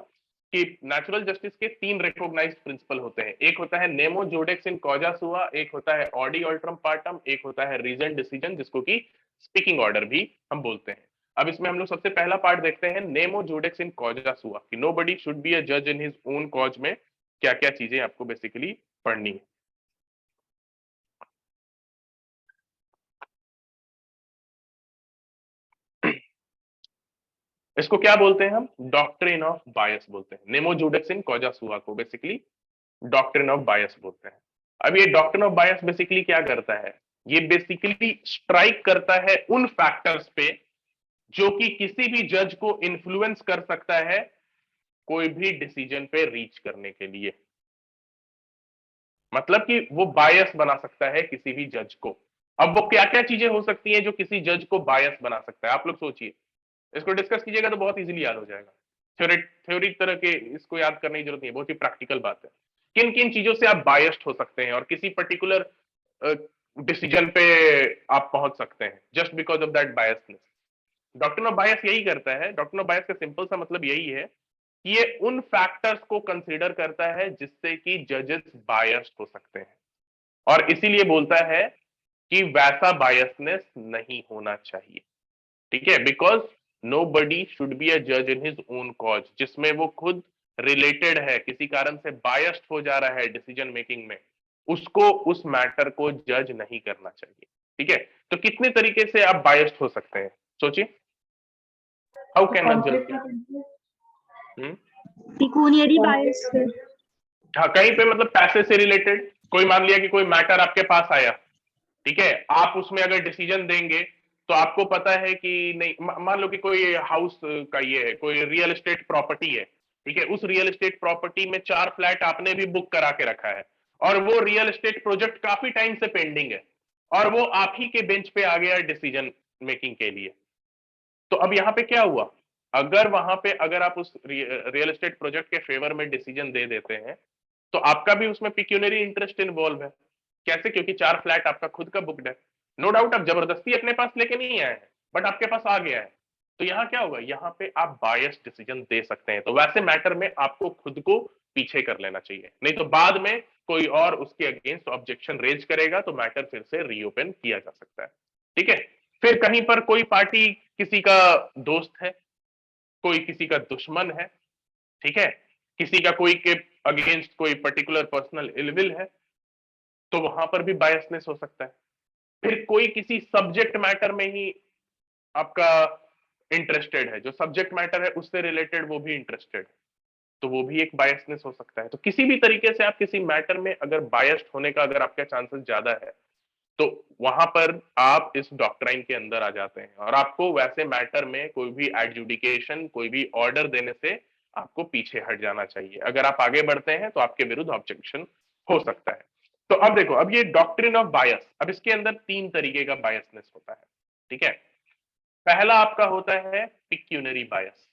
कि नेचुरल जस्टिस के 3 रिकॉग्नाइज्ड प्रिंसिपल होते हैं। एक होता है नेमो जुडिक्स इन कॉजा सुआ, एक होता है ऑडी ऑल्ट्रम पार्टम, एक होता है रीजन डिसीजन, जिसको कि स्पीकिंग ऑर्डर भी हम बोलते हैं। अब इसमें हम लोग सबसे पहला पार्ट देखते हैं, नेमो जुडिक्स इन कॉजा सुआ, कि नोबडी शुड बी अ जज इन हिज ओन कॉज में क्या क्या चीजें आपको बेसिकली पढ़नी है। इसको क्या बोलते हैं हम? डॉक्ट्रिन ऑफ बायस बोलते हैं। नेमो जुडिक्स इन कॉजा सुआ को बेसिकली डॉक्ट्रिन ऑफ बायस बोलते हैं। अब ये डॉक्ट्रिन ऑफ बायस बेसिकली क्या करता है? ये बेसिकली स्ट्राइक करता है उन फैक्टर्स पे जो कि किसी भी जज को इन्फ्लुएंस कर सकता है कोई भी डिसीजन पे रीच करने के लिए। मतलब कि वो बायस बना सकता है किसी भी जज को। अब वो क्या क्या चीजें हो सकती हैं जो किसी जज को बायस बना सकता है? आप लोग सोचिए, इसको डिस्कस कीजिएगा तो बहुत इजीली याद हो जाएगा। थ्योरी तरह के इसको याद करने की जरूरत नहीं है, बहुत ही प्रैक्टिकल बात है। किन किन चीजों से आप बायस्ड हो सकते हैं और किसी पर्टिकुलर डिसीजन पे आप पहुंच सकते हैं just because of that biasness. Doctrine of बायस यही करता है। डॉक्ट्रिन ऑफ बायस का सिंपल सा मतलब यही है कि ये उन फैक्टर्स को कंसीडर करता है जिससे कि जजेस बायस्ड हो सकते हैं, और इसीलिए बोलता है कि वैसा बायसनेस नहीं होना चाहिए। ठीक है, because nobody should be a जज इन हिज ओन कॉज, जिसमें वो खुद रिलेटेड है, किसी कारण से बायस्ड हो जा रहा है डिसीजन मेकिंग में, उसको उस मैटर को जज नहीं करना चाहिए। ठीक है, तो कितने तरीके से आप बायस्ड हो सकते हैं सोचिए। हाउ कैन अ जज? पिक्यूनियरी बायस। हाँ, कहीं पे मतलब पैसे से रिलेटेड, कोई मान लिया कि कोई मैटर आपके पास आया, ठीक है, आप उसमें अगर डिसीजन देंगे तो आपको पता है कि नहीं, मान लो कि कोई हाउस का ये है, कोई रियल एस्टेट प्रॉपर्टी है, ठीक है, उस रियल एस्टेट प्रॉपर्टी में 4 फ्लैट आपने भी बुक करा के रखा है और वो रियल एस्टेट प्रोजेक्ट काफी टाइम से पेंडिंग है और वो आप ही के बेंच पे आ गया डिसीजन मेकिंग के लिए। तो अब यहाँ पे क्या हुआ? अगर वहां पे अगर आप उस रियल एस्टेट प्रोजेक्ट के फेवर में डिसीजन दे देते हैं तो आपका भी उसमें पिक्यूनरी इंटरेस्ट इन्वॉल्व है। कैसे? क्योंकि 4 फ्लैट आपका खुद का बुकड है। नो डाउट आप जबरदस्ती अपने पास लेके नहीं आए हैं, बट आपके पास आ गया है। तो यहाँ क्या होगा? यहाँ पे आप बायस डिसीजन दे सकते हैं। तो वैसे मैटर में आपको खुद को पीछे कर लेना चाहिए, नहीं तो बाद में कोई और उसके अगेंस्ट ऑब्जेक्शन रेज करेगा तो मैटर फिर से रीओपन किया जा सकता है। ठीक है, फिर कहीं पर कोई पार्टी किसी का दोस्त है, कोई किसी का दुश्मन है, ठीक है, किसी का कोई के अगेंस्ट कोई पर्टिकुलर पर्सनल इलविल है, तो वहां पर भी बायसनेस हो सकता है। फिर कोई किसी सब्जेक्ट मैटर में ही आपका इंटरेस्टेड है, जो सब्जेक्ट मैटर है उससे रिलेटेड वो भी इंटरेस्टेड है, तो वो भी एक बायसनेस हो सकता है। तो किसी भी तरीके से आप किसी मैटर में अगर बायस्ड होने का अगर आपका चांसेस ज्यादा है तो वहां पर आप इस डॉक्ट्राइन के अंदर आ जाते हैं और आपको वैसे मैटर में कोई भी एडजुडिकेशन, कोई भी ऑर्डर देने से आपको पीछे हट जाना चाहिए। अगर आप आगे बढ़ते हैं तो आपके विरुद्ध ऑब्जेक्शन हो सकता है। तो अब देखो, अब ये डॉक्ट्रिन ऑफ बायस, अब इसके अंदर 3 तरीके का बायसनेस होता है, ठीक है। पहला आपका होता है पिक्यूनरी बायस।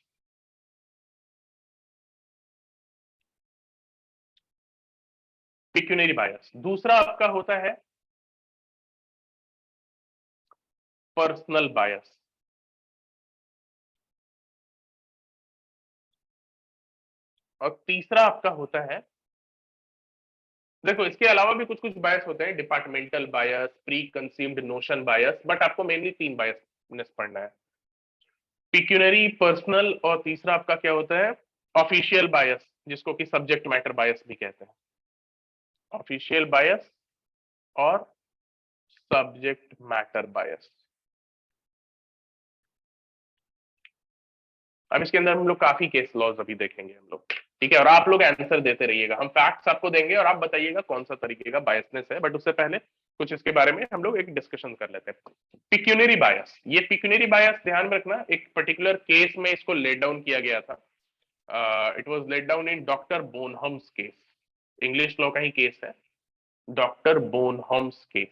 पिक्यूनरी बायस। दूसरा आपका होता है पर्सनल बायस। और तीसरा आपका होता है, देखो इसके अलावा भी कुछ कुछ बायस होते हैं, departmental bias, pre conceived notion bias, but आपको मेनली 3 बायस पढ़ना है, पिक्यूनरी, पर्सनल और तीसरा आपका क्या होता है, ऑफिशियल बायस, जिसको कि सब्जेक्ट मैटर बायस भी कहते हैं। ऑफिशियल बायस और सब्जेक्ट मैटर बायस। अब इसके अंदर हम लोग काफी केस लॉज अभी देखेंगे हम लोग, ठीक है। और आप लोग आंसर देते रहिएगा, हम फैक्ट्स आपको देंगे और आप बताइएगा कौन सा तरीके का बायसनेस है, बट उससे पहले कुछ इसके बारे में हम लोग एक डिस्कशन कर लेते हैं। पिक्यूनरी बायस, ये पिक्यूनरी बायस ध्यान में रखना, एक पर्टिकुलर केस में इसको लेट डाउन किया गया था। It was laid down in doctor Bonham's case, English law का ही केस है, डॉक्टर बोनहम्स केस,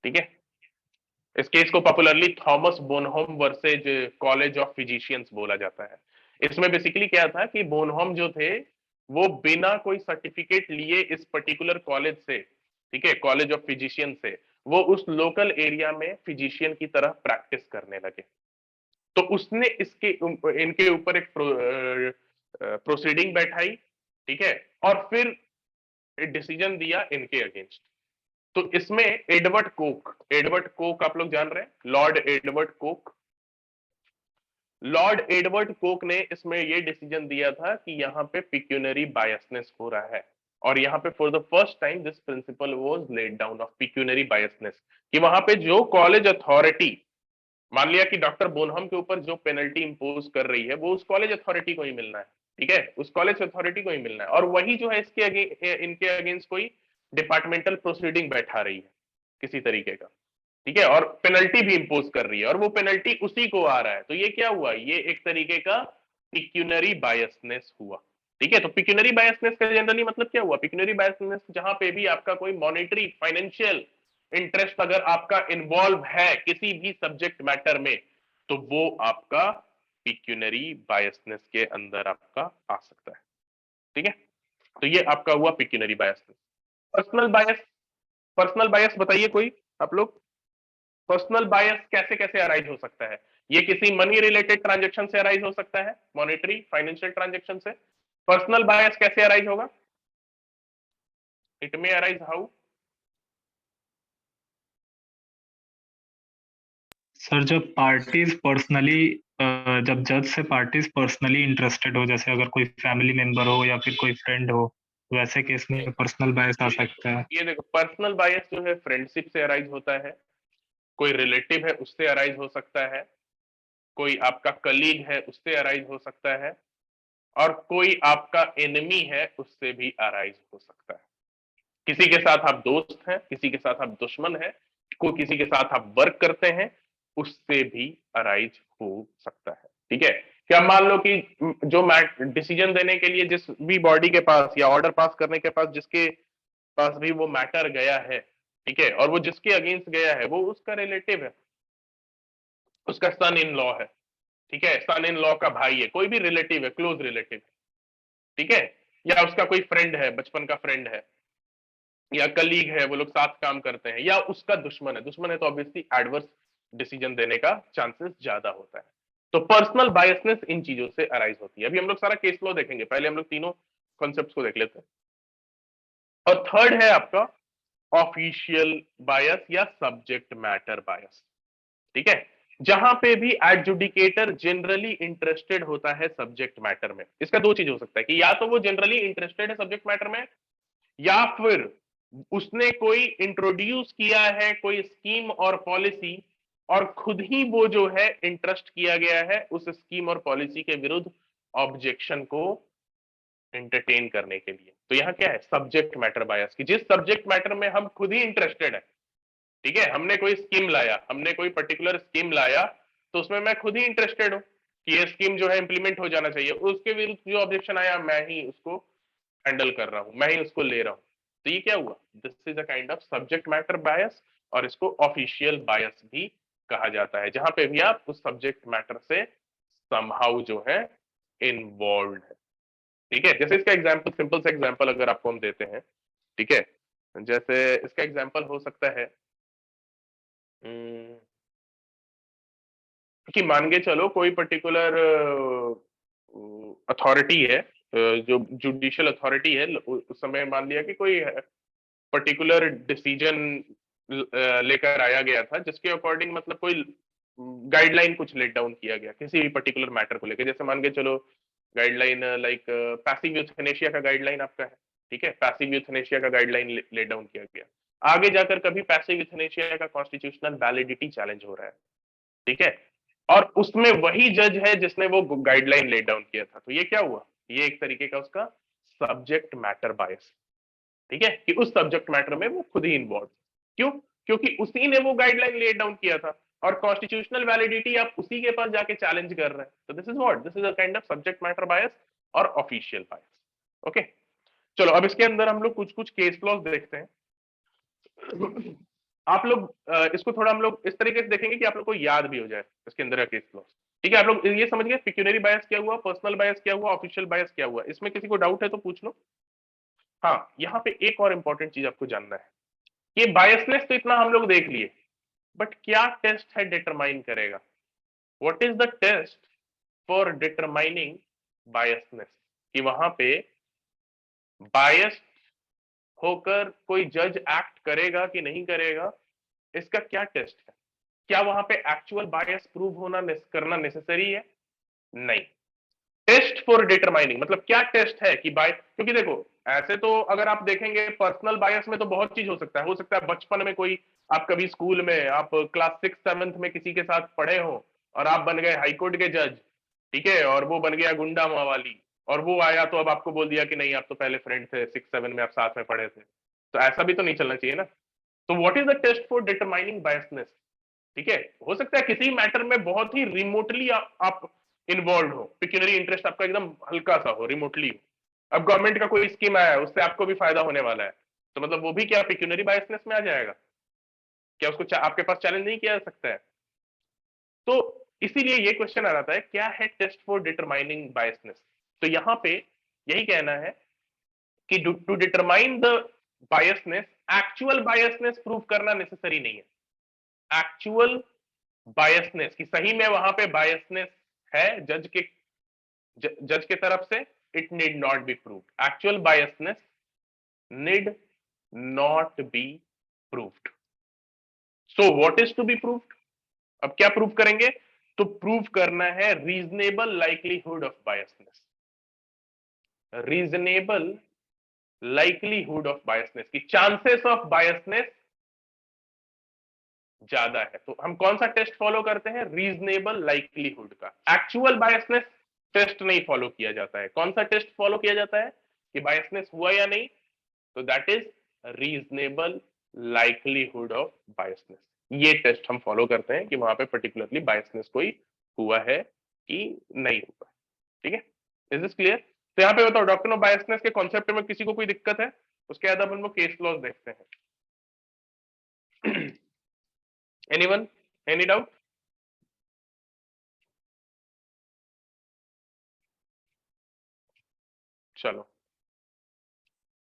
ठीक है। इस केस को popularly Thomas Bonham versus college of physicians बोला जाता है। इसमें बेसिकली क्या था कि बोनहोम जो थे वो बिना कोई सर्टिफिकेट लिए इस पर्टिकुलर कॉलेज से, ठीक है, कॉलेज ऑफ फिजिशियन से, वो उस लोकल एरिया में फिजिशियन की तरह प्रैक्टिस करने लगे। तो उसने इसके इनके ऊपर एक प्रोसीडिंग बैठाई, ठीक है, और फिर डिसीजन दिया इनके अगेंस्ट। तो इसमें एडवर्ड कोक आप लोग जान रहे हैं, Lord Edward Coke. Lord Edward Coke ने इसमें यह डिसीजन दिया था कि यहां पे पिक्यूनरी बायसनेस हो रहा है, और यहां पे for the first time this principle was laid down of pecuniary biasness, कि वहां पे जो कॉलेज अथॉरिटी, मान लिया कि डॉक्टर बोनहम के ऊपर जो पेनल्टी इंपोज कर रही है वो उस कॉलेज अथॉरिटी को ही मिलना है, ठीक है, उस कॉलेज अथॉरिटी को ही मिलना है, और वही जो है इनके अगेंस्ट कोई डिपार्टमेंटल प्रोसीडिंग बैठा रही है किसी तरीके का, ठीक है, और पेनल्टी भी इंपोज कर रही है, और वो पेनल्टी उसी को आ रहा है। तो ये क्या हुआ, ये एक तरीके का पिक्यूनरी बायसनेस हुआ, ठीक है। तो पिक्यूनरी बायसनेस का जनरली मतलब क्या हुआ, पिक्यूनरी बायसनेस जहां पे भी आपका कोई मॉनेटरी फाइनेंशियल इंटरेस्ट अगर आपका इन्वॉल्व है किसी भी सब्जेक्ट मैटर में, तो वो आपका पिक्यूनरी बायसनेस के अंदर आपका आ सकता है, ठीक है। तो ये आपका हुआ pecuniary biasness. Personal bias, personal bias बताइए कोई आप लोग, पर्सनल बायस कैसे कैसे अराइज हो सकता है। ये किसी मनी रिलेटेड ट्रांजेक्शन से अराइज हो सकता है, मॉनेटरी फाइनेंशियल ट्रांजेक्शन से। पर्सनल बायस कैसे अराइज होगा, it may arise how. Sir जब पार्टीज पर्सनली, जब जज से पार्टीज पर्सनली इंटरेस्टेड हो, जैसे अगर कोई फैमिली मेंबर हो या फिर कोई फ्रेंड हो, वैसे केस में पर्सनल बायस आ सकता है। ये देखो, पर्सनल बायस जो है फ्रेंडशिप से अराइज होता है, कोई रिलेटिव है उससे अराइज हो सकता है, कोई आपका कलीग है उससे अराइज हो सकता है, और कोई आपका एनिमी है उससे भी अराइज हो सकता है। किसी के साथ आप दोस्त हैं, किसी के साथ आप दुश्मन हैं, कोई किसी के साथ आप वर्क करते हैं, उससे भी अराइज हो सकता है, ठीक है। क्या मान लो कि जो डिसीजन देने के लिए जिस भी बॉडी के पास या ऑर्डर पास करने के पास जिसके पास भी वो मैटर गया है, ठीक है, और वो जिसके अगेंस्ट गया है वो उसका रिलेटिव है, उसका सन इन लॉ है, ठीक है, सन इन लॉ का भाई है, कोई भी रिलेटिव है, क्लोज रिलेटिव, ठीक है, या उसका कोई फ्रेंड है, बचपन का फ्रेंड है, या कलीग है, वो लोग साथ काम करते हैं, या उसका दुश्मन है, दुश्मन है तो ऑब्वियसली एडवर्स डिसीजन देने का चांसेस ज्यादा होता है। तो पर्सनल बायसनेस इन चीजों से अराइज होती है। अभी हम लोग सारा केस लॉ देखेंगे, पहले हम लोग तीनों कॉन्सेप्ट्स को देख लेते हैं। और थर्ड है आपका ऑफिशियल बायस या सब्जेक्ट मैटर बायस, ठीक है, जहां पे भी एडजुडिकेटर जनरली इंटरेस्टेड होता है सब्जेक्ट मैटर में। इसका दो चीज हो सकता है कि या तो वो जनरली इंटरेस्टेड है सब्जेक्ट मैटर में, या फिर उसने कोई इंट्रोड्यूस किया है कोई स्कीम और पॉलिसी, और खुद ही वो जो है इंटरेस्ट किया गया है उस स्कीम और पॉलिसी के विरुद्ध ऑब्जेक्शन को एंटरटेन करने के लिए। तो यहाँ क्या है, सब्जेक्ट मैटर बायस, की जिस सब्जेक्ट मैटर में हम खुद ही इंटरेस्टेड है, ठीक है, हमने कोई स्कीम लाया, हमने कोई पर्टिकुलर स्कीम लाया, तो उसमें मैं खुद ही इंटरेस्टेड हूँ कि ये स्कीम जो है इंप्लीमेंट हो जाना चाहिए, उसके विरुद्ध जो ऑब्जेक्शन आया मैं ही उसको हैंडल कर रहा हूँ, मैं ही उसको ले रहा हूँ। तो ये क्या हुआ, this is a kind of subject matter bias, और इसको ऑफिशियल बायस भी कहा जाता है, जहां पे भी आप उस सब्जेक्ट मैटर से समहाउ जो है इन्वॉल्व है। ठीक है, जैसे इसका एग्जाम्पल, सिंपल सा एग्जाम्पल अगर आपको हम देते हैं, ठीक है, जैसे इसका एग्जाम्पल हो सकता है कि मान के चलो कोई पर्टिकुलर अथॉरिटी है, जो जुडिशियल अथॉरिटी है, उस समय मान लिया कि कोई पर्टिकुलर डिसीजन लेकर आया गया था, जिसके अकॉर्डिंग मतलब कोई गाइडलाइन कुछ लेट डाउन किया गया किसी भी पर्टिकुलर मैटर को लेकर। जैसे मान के चलो गाइडलाइन लाइक पैसिव यूथनेशिया का गाइडलाइन आपका है, ठीक है, पैसिव यूथनेशिया का गाइडलाइन लेट डाउन किया गया। आगे जाकर कभी पैसिव यूथनेशिया का कॉन्स्टिट्यूशनल वैलिडिटी चैलेंज हो रहा है, ठीक है, और उसमें वही जज है जिसने वो गाइडलाइन लेट डाउन किया था। तो ये क्या हुआ, ये एक तरीके का उसका सब्जेक्ट मैटर बायस, ठीक है, कि उस सब्जेक्ट मैटर में वो खुद ही इन्वॉल्व। क्यों, क्योंकि उसी ने वो गाइडलाइन लेट डाउन किया था, और कॉन्स्टिट्यूशनल वैलिडिटी आप उसी के पास जाके चैलेंज कर रहे हैं। तो this is what, this is a kind of subject matter bias और ऑफिशियल बायस। ओके, चलो अब इसके अंदर हम लोग कुछ कुछ केस लॉज देखते हैं। आप लोग इसको थोड़ा हम लोग इस तरीके से देखेंगे कि आप लोग को याद भी हो जाए इसके अंदर का केस लॉज, ठीक है। आप लोग ये समझ गए पिक्यूनरी बायस क्या हुआ, पर्सनल बायस क्या हुआ, ऑफिशियल बायस क्या हुआ। इसमें किसी को डाउट है तो पूछ लो। हाँ, यहाँ पे एक और इंपॉर्टेंट चीज आपको जानना है, ये बायसनेस तो इतना हम लोग देख लिए, बट क्या टेस्ट है डिटरमाइन करेगा, what is the test for determining biasness, कि वहां पे बायस्ड होकर कोई जज एक्ट करेगा कि नहीं करेगा, इसका क्या टेस्ट है। क्या वहां पे एक्चुअल बायस प्रूव होना करना नेसेसरी है, नहीं। टेस्ट फॉर डिटरमाइनिंग मतलब क्या टेस्ट है कि क्योंकि देखो ऐसे तो अगर आप देखेंगे पर्सनल बायस में तो बहुत चीज हो सकता है बचपन में कोई, आप कभी स्कूल में आप क्लास 6-7 में किसी के साथ पढ़े हो और आप बन गए हाईकोर्ट के जज, ठीक है, और वो बन गया गुंडा मावाली, और वो आया तो अब आपको बोल दिया कि नहीं आप तो पहले फ्रेंड थे, 6-7 में आप साथ में पढ़े थे। तो ऐसा भी तो नहीं चलना चाहिए ना। तो what is the test for determining biasness, ठीक है, हो सकता है किसी मैटर में बहुत ही रिमोटली आप इन्वॉल्व हो, पिक्यूनरी इंटरेस्ट आपका एकदम हल्का सा हो, रिमोटली हो। अब गवर्नमेंट का कोई स्कीम आया है, उससे आपको भी फायदा होने वाला है, तो मतलब वो भी क्या पिक्यूनरी बायसनेस में आ जाएगा, क्या उसको आपके पास चैलेंज नहीं किया जा सकता है। तो इसीलिए ये क्वेश्चन आ रहा है क्या है टेस्ट फॉर डिटरमाइनिंग बायसनेस। तो यहां पे यही कहना है कि to determine the biasness, actual biasness prove करना नेसेसरी नहीं है। एक्चुअल बायसनेस की सही में वहां पे बायसनेस है जज के तरफ से, it need not be proved. Actual biasness need not be proved. So what is to be proved, अब क्या प्रूव करेंगे, तो प्रूव करना है reasonable likelihood of biasness, reasonable likelihood of biasness की चांसेस ऑफ बायसनेस ज्यादा है। तो हम कौन सा टेस्ट फॉलो करते हैं, रीजनेबल लाइकलीहुड का। एक्चुअल बायसनेस टेस्ट नहीं फॉलो किया जाता है। कौन सा टेस्ट फॉलो किया जाता है कि बायसनेस हुआ या नहीं, तो that is reasonable likelihood of biasness. ये टेस्ट हम फॉलो करते हैं कि वहां पे पर्टिकुलरली बायसनेस कोई हुआ है कि नहीं हुआ, ठीक है। Is this clear. तो यहाँ पे बताओ डॉक्ट्रिन ऑफ बायसनेस के कॉन्सेप्ट में किसी को कोई दिक्कत है, उसके बाद अपन लोग केस लॉज देखते हैं। Anyone, any doubt. चलो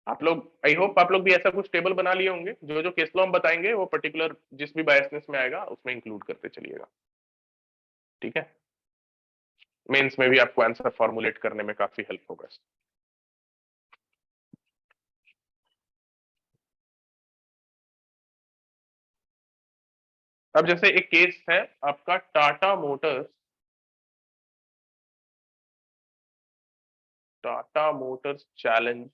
आप लोग, आई होप आप लोग भी ऐसा कुछ टेबल बना लिए होंगे, जो जो केस लॉ हम बताएंगे वो पर्टिकुलर जिस भी बायसनेस में आएगा उसमें इंक्लूड करते चलिएगा, ठीक है। मेंस में भी आपको आंसर फॉर्मुलेट करने में काफी हेल्प होगा। अब जैसे एक केस है आपका Tata Motors challenge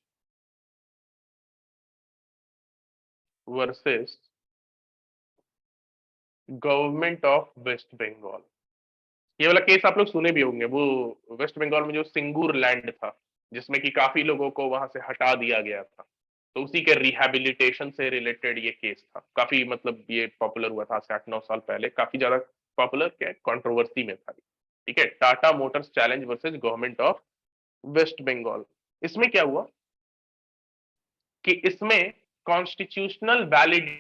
versus government of waste Bengal. ये वाला केस आप लोग सुने भी होंगे, वो वेस्ट बंगाल में जो सिंगूर लैंड था जिसमें कि काफी लोगों को वहां से हटा दिया गया था, तो उसी के रिहैबिलिटेशन से रिलेटेड ये केस था। काफी मतलब ये पॉपुलर हुआ था 8-9 साल पहले, काफी ज्यादा पॉपुलर, क्या कंट्रोवर्सी में था। ठीक है, Tata Motors challenge versus government of waste Bengal. इसमें क्या हुआ कि इसमें कॉन्स्टिट्यूशनल वैलिड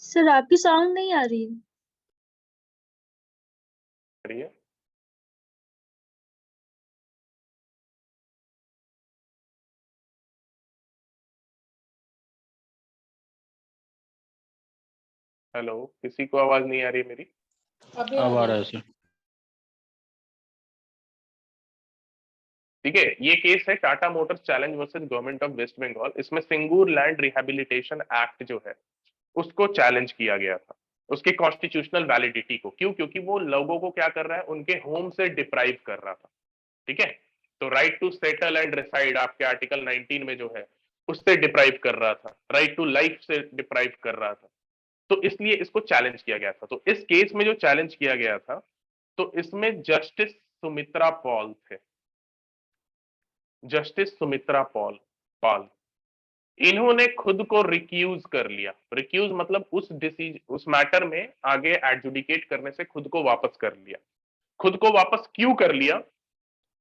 सर आपकी साउंड नहीं आ रही है। है। हेलो, किसी को आवाज नहीं आ रही है मेरी? अब आ रहा है सर। ठीक है, ये केस है Tata Motors challenge versus government of waste Bengal. इसमें सिंगूर लैंड रिहैबिलिटेशन एक्ट जो है उसको चैलेंज किया गया था, उसकी कॉन्स्टिट्यूशनल वैलिडिटी को। क्यों? क्योंकि वो लोगों को क्या कर रहा है, उनके होम से डिप्राइव कर रहा था। ठीक है, तो right to settle and reside आपके आर्टिकल 19 में जो है उससे डिप्राइव कर रहा था, राइट टू लाइफ से डिप्राइव कर रहा था। तो इसलिए इसको चैलेंज किया गया था। तो इस केस में जो चैलेंज किया गया था, तो इसमें जस्टिस सुमित्रा पॉल थे, जस्टिस सुमित्रा पाल। इन्होंने खुद को रिक्यूज कर लिया। रिक्यूज मतलब उस मैटर में आगे एडजुडिकेट करने से खुद को वापस कर लिया। खुद को वापस क्यों कर लिया?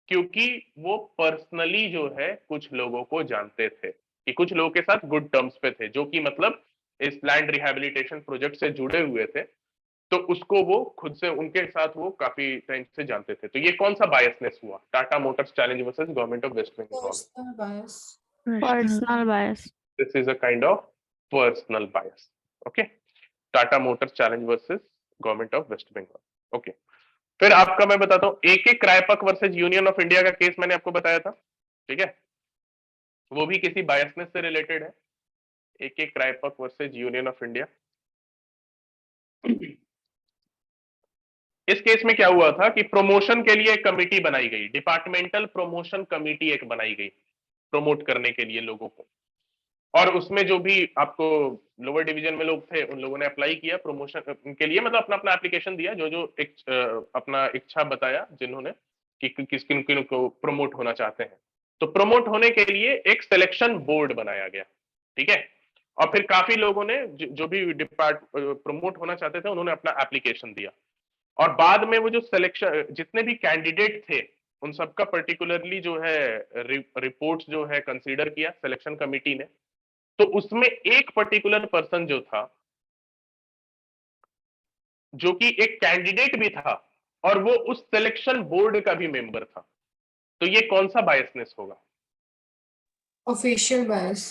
क्योंकि वो पर्सनली जो है कुछ लोगों को जानते थे, कि कुछ लोगों के साथ गुड टर्म्स पे थे, जो कि मतलब इस लैंड रिहैबिलिटेशन प्रोजेक्ट से जुड़े हुए थे। तो उसको वो खुद से, उनके साथ वो काफी टाइम से जानते थे। तो ये कौन सा बायसनेस हुआ? Tata Motors challenge versus government of waste Bengal. Personal bias. This is a kind of personal bias. Okay, Tata Motors challenge versus government of waste Bengal. Okay, फिर आपका मैं बताता हूँ AK Kraipak versus union of India का केस मैंने आपको बताया था। ठीक है, वो भी किसी बायसनेस से रिलेटेड है। AK Kraipak versus union of India. इस केस में क्या हुआ था कि प्रमोशन के लिए एक कमिटी बनाई गई, डिपार्टमेंटल प्रमोशन कमिटी एक बनाई गई प्रमोट करने के लिए लोगों को। और उसमें जो भी आपको लोअर डिवीजन में लोग थे, उन लोगों ने अप्लाई किया प्रमोशन के लिए, मतलब अपना अपना एप्लीकेशन दिया, जो जो अपना इच्छा बताया जिन्होंने कि किस किन किन को प्रमोट होना चाहते हैं। तो प्रमोट होने के लिए एक सिलेक्शन बोर्ड बनाया गया। ठीक है, और फिर काफी लोगों ने जो भी प्रमोट होना चाहते थे उन्होंने अपना एप्लीकेशन दिया। और बाद में वो जो सिलेक्शन, जितने भी कैंडिडेट थे उन सबका पर्टिकुलरली जो है रिपोर्ट्स जो है कंसीडर किया सिलेक्शन कमिटी ने। तो उसमें एक पर्टिकुलर पर्सन जो था, जो कि एक कैंडिडेट भी था और वो उस सिलेक्शन बोर्ड का भी मेंबर था। तो ये कौन सा बायसनेस होगा? ऑफिशियल बायस।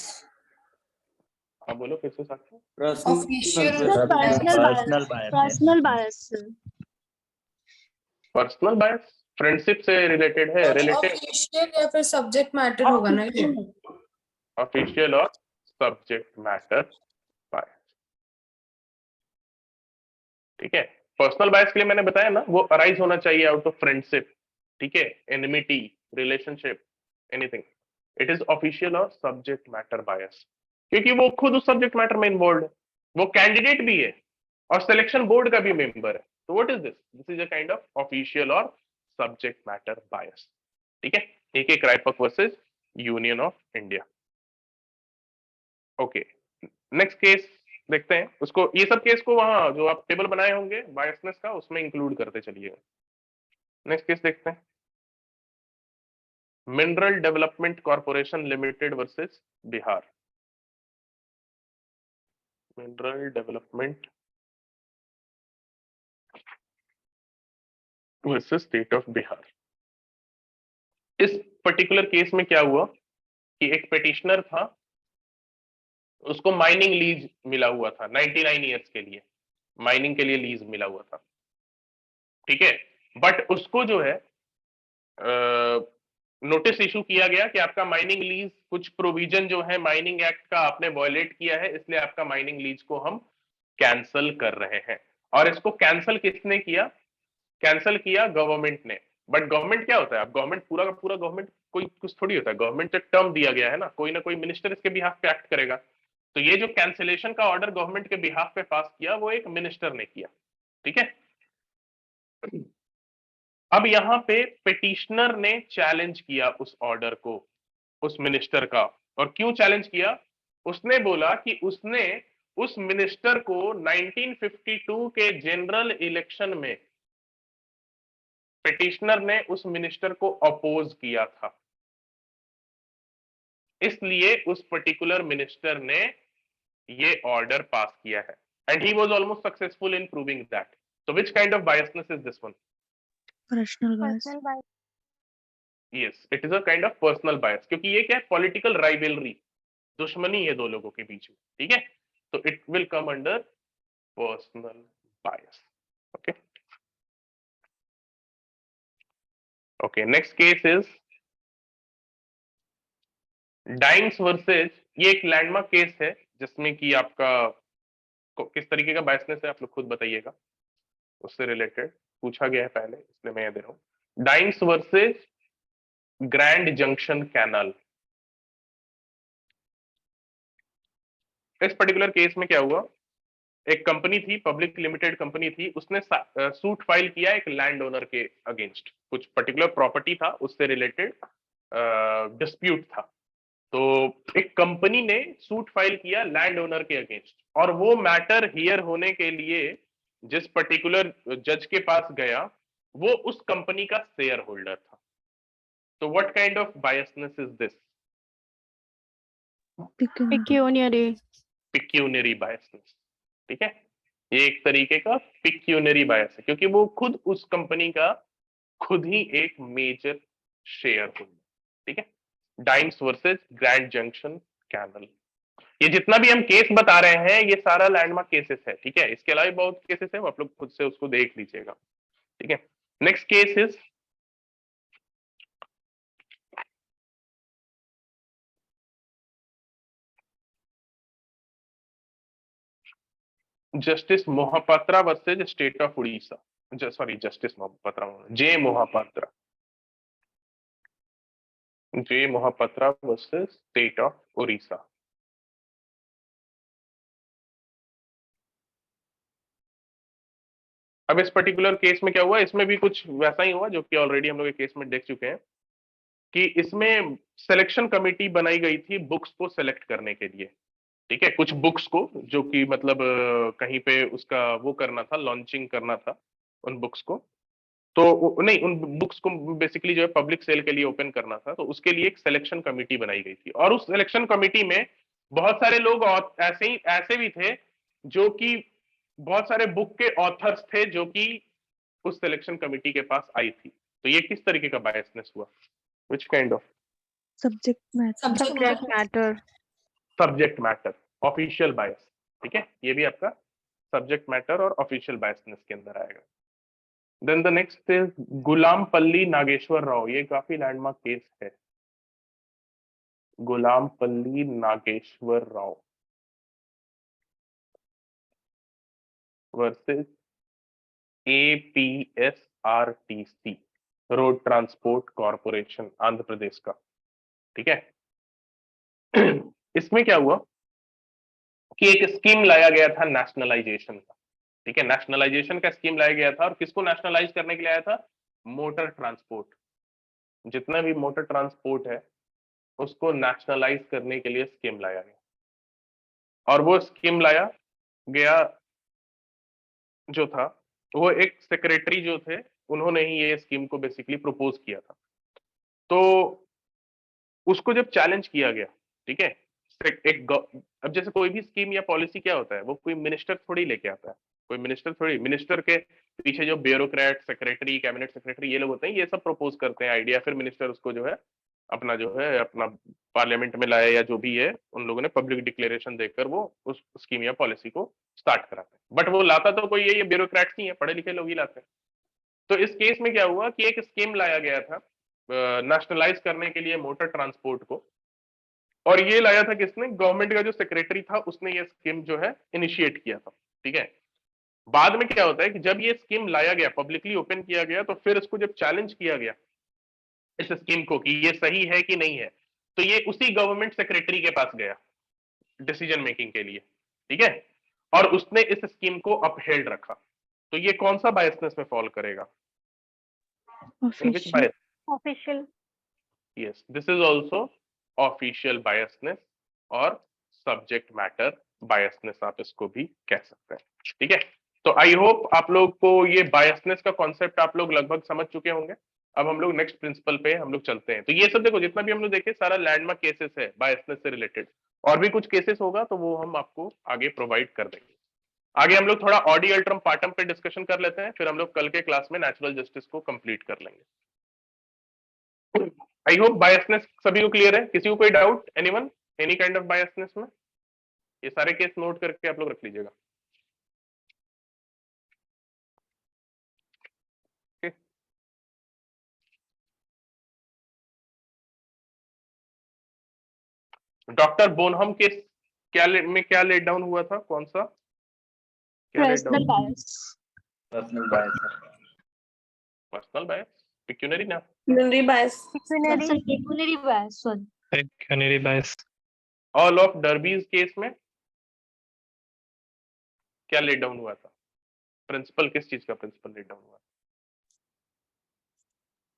आप बोलो कैसे साथी? Personal bias. Personal bias friendship से रिलेटेड है, रिलेटेड ऑफिशियल या फिर सब्जेक्ट मैटर होगा ना ये। ऑफिशियल और सब्जेक्ट मैटर बायस। ठीक है, पर्सनल बायस के लिए मैंने बताया ना, वो अराइज होना चाहिए आउट ऑफ फ्रेंडशिप। ठीक है, enmity, relationship, anything. It is official और सब्जेक्ट मैटर बायस, क्योंकि वो खुद उस सब्जेक्ट मैटर में इन्वॉल्व है, वो कैंडिडेट भी है और सिलेक्शन बोर्ड का भी मेंबर है। तो what is this? This is a kind of official और सब्जेक्ट मैटर बायस। ठीक है, AK Kraipak versus union of India. Okay, next case देखते हैं उसको। ये सब केस को वहां जो आप टेबल बनाए होंगे बायसनेस का, उसमें इंक्लूड करते चलिए। नेक्स्ट केस देखते हैं, mineral development corporation limited versus Bihar. Mineral development versus state of Bihar. इस पर्टिकुलर केस में क्या हुआ कि एक पिटिशनर था, उसको माइनिंग लीज मिला हुआ था 99 ईयर्स के लिए, माइनिंग के लिए लीज मिला हुआ था। ठीक है, बट उसको जो है नोटिस इशू किया गया कि आपका माइनिंग लीज कुछ प्रोविजन जो है माइनिंग एक्ट का आपने वायलेट किया है, इसलिए आपका माइनिंग लीज को हम कैंसल कर रहे हैं। और इसको कैंसल किसने किया? कैंसल किया गवर्नमेंट ने। बट गवर्नमेंट क्या होता है? अब गवर्नमेंट पूरा का पूरा गवर्नमेंट कोई कुछ थोड़ी होता है। गवर्नमेंट से टर्म दिया गया है ना, कोई ना कोई मिनिस्टर इसके बिहाफ पे एक्ट करेगा। तो ये जो कैंसिलेशन का ऑर्डर गवर्नमेंट के बिहाफ पे पास किया वो एक मिनिस्टर ने किया, ठीक है। अब यहाँ पे पिटिशनर ने चैलेंज किया उस ऑर्डर को, उस मिनिस्टर का। और क्यों चैलेंज किया? उसने बोला कि उसने उस मिनिस्टर को 1952 के जनरल इलेक्शन में पिटिशनर ने उस मिनिस्टर को अपोज किया था, इसलिए उस पर्टिकुलर मिनिस्टर ने ये ऑर्डर पास किया है। And he was almost successful in proving that. So which kind of biasness is this one? Personal bias. Yes, it is a kind of personal bias, क्योंकि ये क्या है? Political rivalry, दुश्मनी है दो लोगों के बीच में, ठीक है। तो it will come under personal bias. Okay. Okay, next case is डाइंग्स वर्सेज। ये एक लैंडमार्क केस है जिसमें कि आपका किस तरीके का बायसनेस है आप लोग खुद बताइएगा, उससे रिलेटेड पूछा गया है पहले, इसलिए मैं दे रहा हूं। डाइंग्स वर्सेज ग्रैंड जंक्शन कैनाल। इस पर्टिकुलर केस में क्या हुआ, एक कंपनी थी, पब्लिक लिमिटेड कंपनी थी, उसने सूट फाइल किया एक लैंड ओनर के अगेंस्ट, कुछ पर्टिकुलर प्रॉपर्टी था उससे रिलेटेड डिस्प्यूट था। तो एक कंपनी ने सूट फाइल किया लैंड ओनर के अगेंस्ट, और वो मैटर हियर होने के लिए जिस पर्टिकुलर जज के पास गया वो उस कंपनी का शेयर होल्डर था। तो what kind of biasness is this? Pecuniary. Pecuniary biasness, ठीक है। ये एक तरीके का पिक्यूनरी बायस है, क्योंकि वो खुद उस कंपनी का खुद ही एक मेजर शेयर होल्डर, ठीक है। डाइंग्स वर्सेस ग्रैंड जंक्शन कैनल। ये जितना भी हम केस बता रहे हैं ये सारा लैंडमार्क केसेस है, ठीक है। इसके अलावा बहुत केसेस है, आप लोग खुद से उसको देख लीजिएगा, ठीक है। Next case is justice Mohapatra versus state of Orissa. Sorry, justice Mohapatra, J Mohapatra, J Mohapatra versus state of Orissa. अब इस पर्टिकुलर केस में क्या हुआ, इसमें भी कुछ वैसा ही हुआ जो कि ऑलरेडी हम लोग केस में देख चुके हैं, कि इसमें सिलेक्शन कमेटी बनाई गई थी बुक्स को सिलेक्ट करने के लिए, ठीक है। कुछ बुक्स को जो कि मतलब कहीं पे उसका वो करना था, लॉन्चिंग करना था उन बुक्स को, तो नहीं, उन बुक्स को बेसिकली जो है पब्लिक सेल के लिए ओपन करना था, तो उसके लिए एक सिलेक्शन कमेटी बनाई गई थी। और उस सिलेक्शन कमेटी में बहुत सारे लोग ऐसे भी थे जो कि बहुत सारे बुक के ऑथर्स थे जो कि उस सिलेक्शन कमेटी के पास आई थी। तो ये किस तरीके का बायसनेस हुआ? Which kind of? Subject matter. Subject matter. Subject matter, official bias, ठीक है। ये भी आपका सब्जेक्ट मैटर और ऑफिशियल बायसनेस के अंदर आएगा। Then the next is Gulampalli Nageswara Rao. ये काफी लैंडमार्क केस है, Gulampalli Nageswara Rao versus APSRTC, road transport corporation, Andhra Pradesh का, ठीक है। इसमें क्या हुआ कि एक स्कीम लाया गया था नेशनलाइजेशन का, ठीक है। नेशनलाइजेशन का स्कीम लाया गया था, और किसको नेशनलाइज करने के लिए आया था? Motor transport. जितना भी मोटर ट्रांसपोर्ट है उसको नेशनलाइज करने के लिए स्कीम लाया गया, और वो स्कीम लाया गया जो था वो एक सेक्रेटरी जो थे उन्होंने ही ये स्कीम को बेसिकली प्रपोज किया था। तो उसको जब चैलेंज किया गया, ठीक है, अब जैसे कोई भी स्कीम या पॉलिसी क्या होता है, वो कोई मिनिस्टर थोड़ी लेके आता है, कोई मिनिस्टर थोड़ी, मिनिस्टर के पीछे जो ब्यूरोक्रेट, सेक्रेटरी, कैबिनेट सेक्रेटरी ये लोग होते हैं, ये सब प्रपोज करते हैं आइडिया, फिर मिनिस्टर उसको जो है अपना पार्लियामेंट में लाया या जो भी है, उन लोगों ने पब्लिक डिक्लेरेशन देकर वो उस स्कीम या पॉलिसी को स्टार्ट कराते हैं। बट वो लाता तो कोई ये ब्यूरोक्रेट्स नहीं है, पढ़े लिखे लोग ही लाते हैं। तो इस केस में क्या हुआ कि एक स्कीम लाया गया था नेशनलाइज करने के लिए मोटर ट्रांसपोर्ट को, और ये लाया था किसने? गवर्नमेंट का जो सेक्रेटरी था उसने ये स्कीम जो है इनिशिएट किया था, ठीक है। बाद में क्या होता है कि जब ये स्कीम लाया गया, पब्लिकली ओपन किया गया, तो फिर इसको जब चैलेंज किया गया इस स्कीम को कि ये सही है कि नहीं है, तो ये उसी गवर्नमेंट सेक्रेटरी के पास गया, डिसीजन मेकिंग के लिए, ठीक है, और उसने इस स्कीम को अपहेल्ड रखा, तो ये कौन सा बायसनेस में फॉल करेगा? In which Official. bias? Official. Yes, this is also official biasness और subject matter biasness आप इसको भी कह सकते हैं, ठीक है। तो आई होप आप लोग को ये बायसनेस का कॉन्सेप्ट आप लोग लगभग समझ चुके होंगे। अब हम लोग नेक्स्ट प्रिंसिपल पे हम लोग चलते हैं। तो ये सब देखो जितना भी हम लोग देखे सारा लैंडमार्क केसेस है बायसनेस से रिलेटेड, और भी कुछ केसेस होगा तो वो हम आपको आगे प्रोवाइड कर देंगे। आगे हम लोग थोड़ा ऑडी अल्ट्रम पार्टम पे डिस्कशन कर लेते हैं, फिर हम लोग कल के क्लास में नेचुरल जस्टिस को कंप्लीट कर लेंगे। आई होप बायसनेस सभी को क्लियर है, किसी को कोई doubt, anyone, any kind of biasness में? ये सारे केस नोट करके आप लोग रख लीजिएगा। डॉक्टर बोनहम केस क्या लेट डाउन हुआ था, कौन सा? Personal bias. Personal bias. Personal bias, pecuniary ना? Pecuniary bias. Pecuniary bias. Sorry. Pecuniary bias. All of Darby's case में क्या लेट डाउन हुआ था? प्रिंसिपल किस चीज का प्रिंसिपल लेट डाउन हुआ?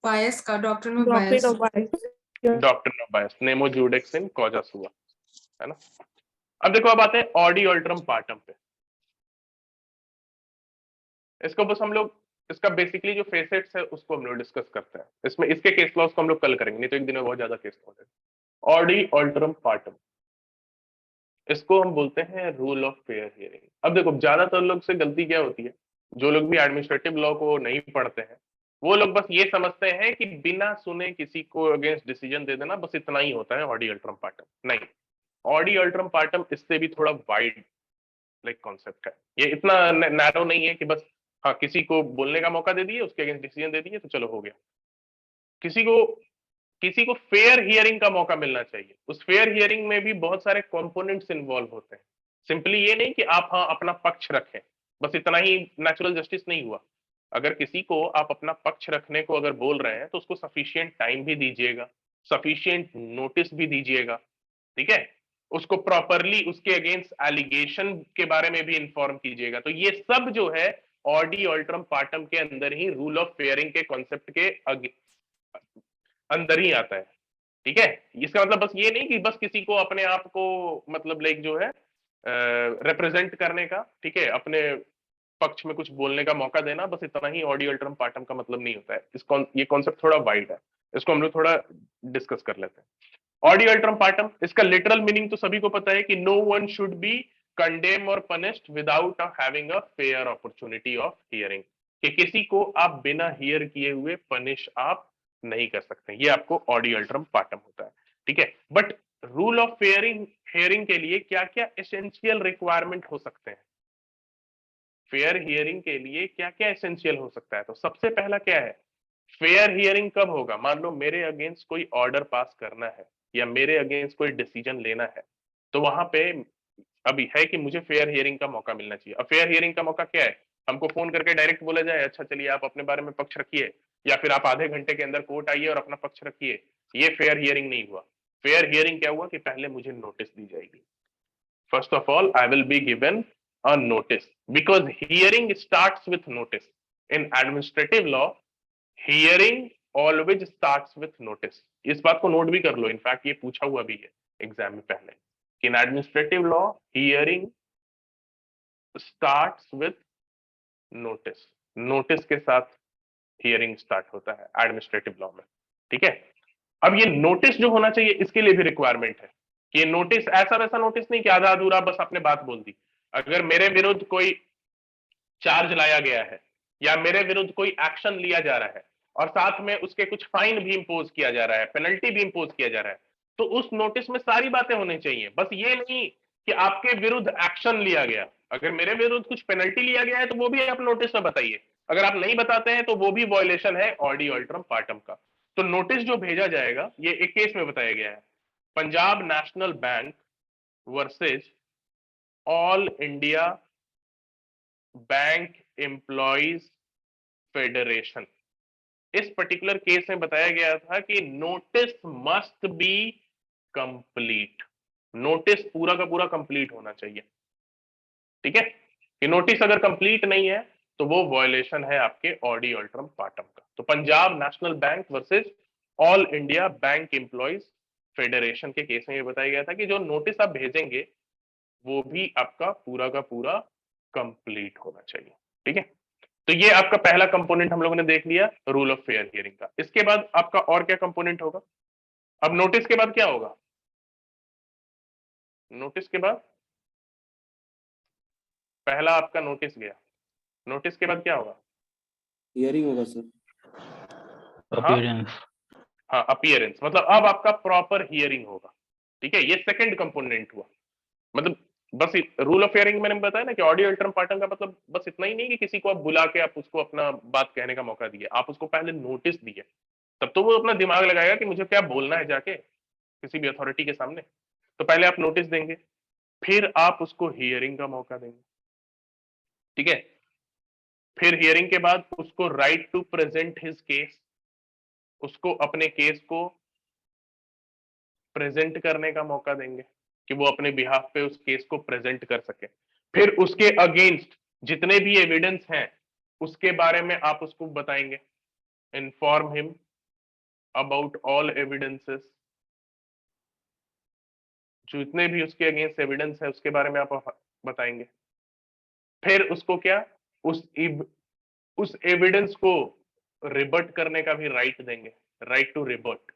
Bias का doctrine of bias. Doctrine of bias, nemo judex in causa हुआ, है ना। अब देखो, अब आते हैं ऑडी अल्ट्रम पार्टम पे। इसको बस हम लोग इसका बेसिकली जो फेसेट्स है उसको हम लोग डिस्कस करते हैं। इसमें इसके केस लॉस को हम लोग कल करेंगे, नहीं तो एक दिन में बहुत ज्यादा केस हो जाएगा। ऑडी अल्ट्रम पार्टम, इसको हम बोलते हैं रूल ऑफ फेयर हियरिंग। अब देखो ज्यादातर लोग से गलती क्या होती है, जो लोग भी एडमिनिस्ट्रेटिव लॉ को नहीं पढ़ते हैं वो लोग बस ये समझते हैं कि बिना सुने किसी को अगेंस्ट डिसीजन दे देना, बस इतना ही होता है ऑडी अल्ट्रम पार्टम। नहीं, ऑडी अल्ट्रम पार्टम इससे भी थोड़ा वाइड लाइक कॉन्सेप्ट है। ये इतना नैरो नहीं है कि बस हाँ किसी को बोलने का मौका दे दिए, उसके अगेंस्ट डिसीजन दे दिए तो चलो हो गया। किसी को फेयर हियरिंग का मौका मिलना चाहिए। उस फेयर हियरिंग में भी बहुत सारे कंपोनेंट्स इन्वॉल्व होते हैं। सिंपली ये नहीं कि आप हाँ अपना पक्ष रखें, बस इतना ही नेचुरल जस्टिस नहीं हुआ। अगर किसी को आप अपना पक्ष रखने को अगर बोल रहे हैं तो उसको सफिशिएंट टाइम भी दीजिएगा, सफिशिएंट नोटिस भी दीजिएगा, ठीक है। उसको प्रॉपरली उसके अगेंस्ट एलिगेशन के बारे में भी इन्फॉर्म कीजिएगा। तो ये सब जो है ऑडी अल्ट्रम पार्टम के अंदर ही रूल ऑफ फेयरिंग के कॉन्सेप्ट के अंदर ही आता है, ठीक है। इसका मतलब बस ये नहीं कि बस किसी को अपने आप को मतलब लाइक जो है रिप्रेजेंट करने का, ठीक है, अपने पक्ष में कुछ बोलने का मौका देना, बस इतना ही ऑडी अल्ट्रम पार्टम का मतलब नहीं होता है। ये कॉन्सेप्ट थोड़ा वाइड है, इसको हम लोग थोड़ा डिस्कस कर लेते हैं। ऑडी अल्ट्रम पार्टम, इसका लिटरल मीनिंग तो सभी को पता है कि no one should be condemn और punished without having a fair opportunity of hearing, कि किसी को आप बिना हियर किए हुए पनिश आप नहीं कर सकते। ये आपको ऑडी अल्ट्रम पार्टम होता है, ठीक है। बट रूल ऑफ हियरिंग के लिए क्या क्या एसेंशियल रिक्वायरमेंट हो सकते हैं, फेयर हियरिंग के लिए क्या क्या एसेंशियल हो सकता है? तो सबसे पहला क्या है, फेयर हियरिंग कब होगा? मान लो मेरे अगेंस्ट कोई ऑर्डर पास करना है या मेरे अगेंस्ट कोई डिसीजन लेना है, तो वहां पे अभी है कि मुझे फेयर हियरिंग का मौका मिलना चाहिए। अब फेयर हियरिंग का मौका क्या है? हमको फोन करके डायरेक्ट बोला जाए अच्छा चलिए आप अपने बारे में पक्ष रखिए, या फिर आप आधे घंटे के अंदर कोर्ट आइए और अपना पक्ष रखिए। ये फेयर हियरिंग नहीं हुआ। फेयर हियरिंग क्या हुआ कि पहले मुझे नोटिस दी जाएगी। First of all I will be given a notice, because hearing starts with notice. In administrative law, hearing always starts with notice. इस बात को नोट भी कर लो, इनफैक्ट ये पूछा हुआ भी है एग्जाम में पहले कि in administrative law hearing starts with notice. Notice के साथ हियरिंग स्टार्ट होता है एडमिनिस्ट्रेटिव लॉ में, ठीक है। अब ये नोटिस जो होना चाहिए इसके लिए भी रिक्वायरमेंट है कि नोटिस ऐसा वैसा नोटिस नहीं कि आधा अधूरा बस आपने बात बोल दी। अगर मेरे विरुद्ध कोई चार्ज लाया गया है या मेरे विरुद्ध कोई एक्शन लिया जा रहा है और साथ में उसके कुछ फाइन भी इंपोज किया जा रहा है, पेनल्टी भी इंपोज किया जा रहा है, तो उस नोटिस में सारी बातें होनी चाहिए। बस ये नहीं कि आपके विरुद्ध एक्शन लिया गया, अगर मेरे विरुद्ध कुछ पेनल्टी लिया गया है तो वो भी आप नोटिस में बताइए। अगर आप नहीं बताते हैं तो वो भी वायलेशन है ऑडी अल्ट्रम पार्टम का। तो नोटिस जो भेजा जाएगा ये एक केस में बताया गया है, Punjab national bank versus all India bank employees federation. इस पर्टिकुलर केस में बताया गया था कि notice must be complete. Notice पूरा का पूरा कंप्लीट होना चाहिए, ठीक है। कि नोटिस अगर कंप्लीट नहीं है तो वो वायलेशन है आपके ऑडी अल्ट्रम पार्टम का। तो Punjab national bank versus all India bank employees federation के केस में ये बताया गया था कि जो नोटिस आप भेजेंगे वो भी आपका पूरा का पूरा कंप्लीट होना चाहिए, ठीक है। तो ये आपका पहला कंपोनेंट हम लोगों ने देख लिया रूल ऑफ फेयर हियरिंग का। इसके बाद आपका और क्या कंपोनेंट होगा? अब नोटिस के बाद क्या होगा? नोटिस के बाद पहला आपका नोटिस गया, नोटिस के बाद क्या होगा? हियरिंग होगा सर। अपीयरेंस। हाँ, अपीयरेंस, मतलब अब आपका प्रॉपर हियरिंग होगा, ठीक है। ये सेकंड कंपोनेंट हुआ। मतलब बस रूल ऑफ हियरिंग मैंने बताया ना कि ऑडियो अल्ट्रम पार्टम का मतलब बस इतना ही नहीं कि किसी को आप बुला के आप उसको अपना बात कहने का मौका दिए, आप उसको पहले नोटिस दिए, तब तो वो अपना दिमाग लगाएगा कि मुझे क्या बोलना है जाके किसी भी अथॉरिटी के सामने। तो पहले आप नोटिस देंगे, फिर आप उसको हियरिंग का मौका देंगे, ठीक है। फिर हियरिंग के बाद उसको right to present his case, उसको अपने केस को प्रेजेंट करने का मौका देंगे कि वो अपने बिहाफ पे उस केस को प्रेजेंट कर सके। फिर उसके अगेंस्ट जितने भी एविडेंस हैं उसके बारे में आप उसको बताएंगे, inform him about all evidences, जितने भी उसके अगेंस्ट एविडेंस है उसके बारे में आप बताएंगे। फिर उसको क्या उस एविडेंस को रिबट करने का भी राइट देंगे, राइट टू रिबट,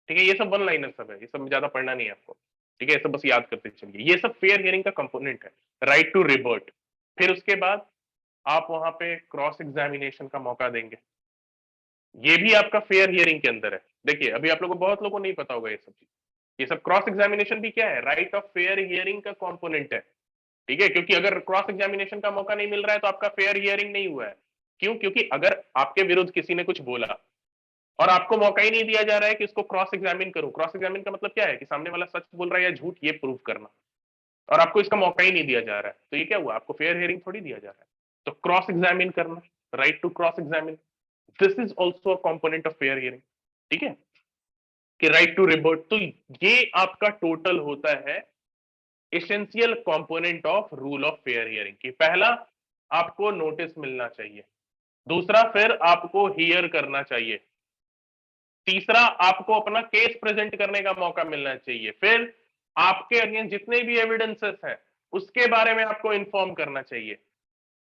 ठीक है। ये सब वन लाइनर सब है, ये सब ज्यादा पढ़ना नहीं है आपको, ठीक है। ये सब बस याद करते चलिए, ये सब फेयर हियरिंग का कंपोनेंट है, राइट टू रिबर्ट। फिर उसके बाद आप वहां पे क्रॉस एग्जामिनेशन का मौका देंगे, ये भी आपका फेयर हियरिंग के अंदर है। देखिए अभी आप लोगों को बहुत लोगों को नहीं पता होगा ये सब चीज, ये सब क्रॉस एग्जामिनेशन भी क्या है, राइट ऑफ फेयर हियरिंग का कॉम्पोनेंट है, ठीक है। क्योंकि अगर क्रॉस एग्जामिनेशन का मौका नहीं मिल रहा है तो आपका फेयर हियरिंग नहीं हुआ है। क्यों? क्योंकि अगर आपके विरुद्ध किसी ने कुछ बोला और आपको मौका ही नहीं दिया जा रहा है कि इसको क्रॉस एग्जामिन करूं, क्रॉस एग्जामिन का मतलब क्या है कि सामने वाला सच बोल रहा है या झूठ ये प्रूव करना, और आपको इसका मौका ही नहीं दिया जा रहा है, तो ये क्या हुआ? आपको फेयर हियरिंग थोड़ी दिया जा रहा है। तो क्रॉस एग्जामिन करना, right to cross examine, this is also a component of fair hearing, ठीक है। कि राइट टू रिबर्ट, तो ये आपका टोटल होता है essential component of rule of fair hearing की। पहला, आपको नोटिस मिलना चाहिए। दूसरा, फिर आपको हियर करना चाहिए। तीसरा, आपको अपना केस प्रेजेंट करने का मौका मिलना चाहिए। फिर आपके अगेंस्ट जितने भी एविडेंसेस हैं उसके बारे में आपको इन्फॉर्म करना चाहिए।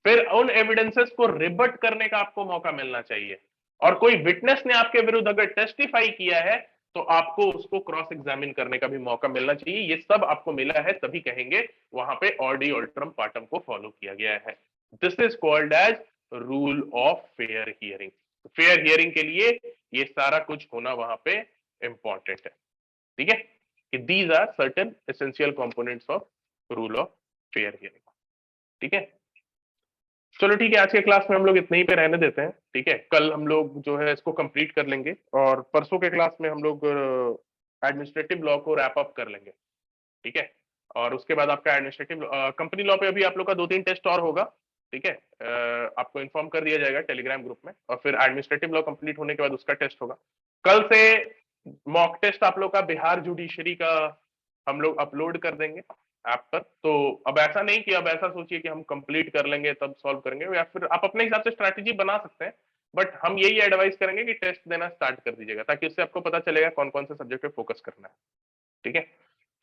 फिर उन एविडेंसेस को रिबट करने का आपको मौका मिलना चाहिए। और कोई विटनेस ने आपके विरुद्ध अगर टेस्टिफाई किया है तो आपको उसको क्रॉस एग्जामिन करने का भी मौका मिलना चाहिए। ये सब आपको मिला है, तभी कहेंगे वहां पे ऑडी अल्ट्रम पार्टम को फॉलो किया गया है। This is called as rule of fair hearing. Fair hearing के लिए ये सारा कुछ होना वहां पे इंपॉर्टेंट है, ठीक है। कि these are certain essential components of rule of fair hearing, ठीक है। चलो ठीक है, आज के क्लास में हम लोग इतने ही पे रहने देते हैं, ठीक है। कल हम लोग जो है इसको कंप्लीट कर लेंगे और परसों के क्लास में हम लोग एडमिनिस्ट्रेटिव लॉ को रैप अप कर लेंगे, ठीक है। और उसके बाद आपका एडमिनिस्ट्रेटिव कंपनी लॉ पे अभी आप लोग का 2-3 टेस्ट और होगा, ठीक है। आपको इन्फॉर्म कर दिया जाएगा टेलीग्राम ग्रुप में, और फिर एडमिनिस्ट्रेटिव लॉ कंप्लीट होने के बाद उसका टेस्ट होगा। कल से मॉक टेस्ट आप लोग का बिहार जुडिशरी का हम लोग अपलोड कर देंगे ऐप पर। तो अब ऐसा नहीं कि अब ऐसा सोचिए कि हम कंप्लीट कर लेंगे तब सॉल्व करेंगे, या फिर आप अपने हिसाब से स्ट्रैटेजी बना सकते हैं, बट हम यही एडवाइस करेंगे कि टेस्ट देना स्टार्ट कर दीजिएगा, ताकि उससे आपको पता चलेगा कौन कौन से सब्जेक्ट पे फोकस करना है, ठीक है।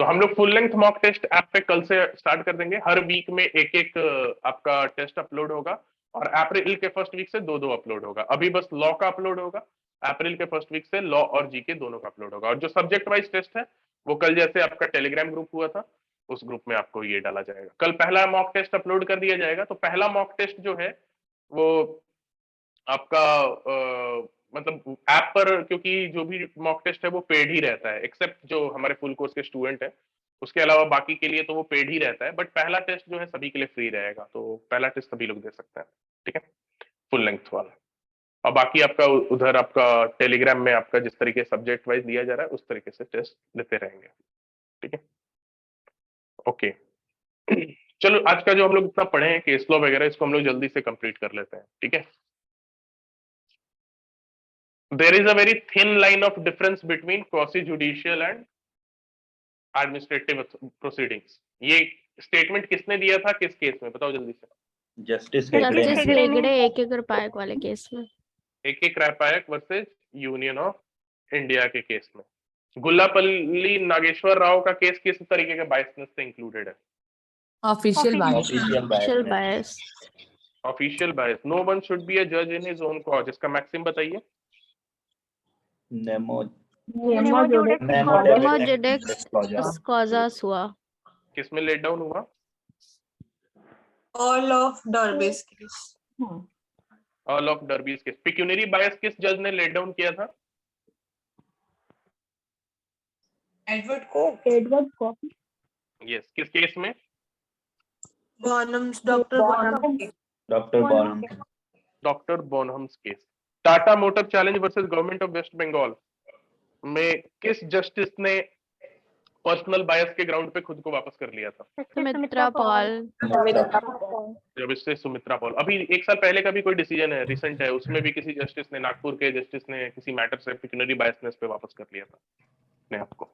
तो हम लोग full length mock test app पे कल से स्टार्ट कर देंगे। हर वीक में एक एक आपका टेस्ट अपलोड होगा, और अप्रैल के फर्स्ट वीक से 2-2 अपलोड होगा। अभी बस लॉ का अपलोड होगा, अप्रैल के फर्स्ट वीक से लॉ और जीके दोनों का अपलोड होगा। और जो सब्जेक्ट वाइज टेस्ट है वो कल जैसे आपका टेलीग्राम ग्रुप हुआ था उस ग्रुप में आपको ये डाला जाएगा। कल पहला मॉक टेस्ट अपलोड कर दिया जाएगा। तो पहला मॉक टेस्ट जो है वो आपका मतलब ऐप पर, क्योंकि जो भी मॉक टेस्ट है वो पेड ही रहता है, एक्सेप्ट जो हमारे फुल कोर्स के स्टूडेंट है, उसके अलावा बाकी के लिए तो वो पेड ही रहता है। बट पहला टेस्ट जो है सभी के लिए फ्री रहेगा, तो पहला टेस्ट सभी लोग दे सकते हैं, ठीक है, फुल लेंथ वाला। और बाकी आपका उधर आपका टेलीग्राम में आपका जिस तरीके सब्जेक्ट वाइज दिया जा रहा है उस तरीके से टेस्ट लेते रहेंगे, ठीक है, ओके। चलो आज का जो हम लोग इतना पढ़े हैं केस लॉ वगैरह, इसको हम लोग जल्दी से कंप्लीट कर लेते हैं, ठीक है। There is a very thin line of difference between quasi-judicial and administrative proceedings. ये स्टेटमेंट किसने दिया था, किस केस में, बताओ जल्दी से। जस्टिस जस्टिस हेगड़े एक एक रुपये वाले केस में। एक एक रायपायक वर्सेस यूनियन ऑफ इंडिया के केस में। गुल्लापल्ली नागेश्वर राव का केस किस तरीके के बायसनेस से इंक्लूडेड है? Official bias. Official bias. Official bias. No one should be a जज इन हिज ओन कॉज, इसका मैक्सिम बताइए। नेमो Nemo judex causa sua. किसमें लेट डाउन हुआ? All of Darby's case. All of Darby's case. Pecuniary bias किस जज ने let down किया था? Edward Coke. यस, किस केस में? Bonham's Dr. Bonham. Doctor born doctor Bonham's case. Tata motor challenge versus government of waste Bengal में किस जस्टिस ने पर्सनल बायस के ग्राउंड पे खुद को वापस कर लिया था? सुमित्रा पॉल। जब इससे सुमित्रा पॉल। अभी एक साल पहले का भी कोई डिसीजन है, रिसेंट है, उसमें भी किसी जस्टिस ने, नागपुर के जस्टिस ने किसी मैटर से पिक्यूनरी बायसनेस पे वापस कर लिया था अपने आप को।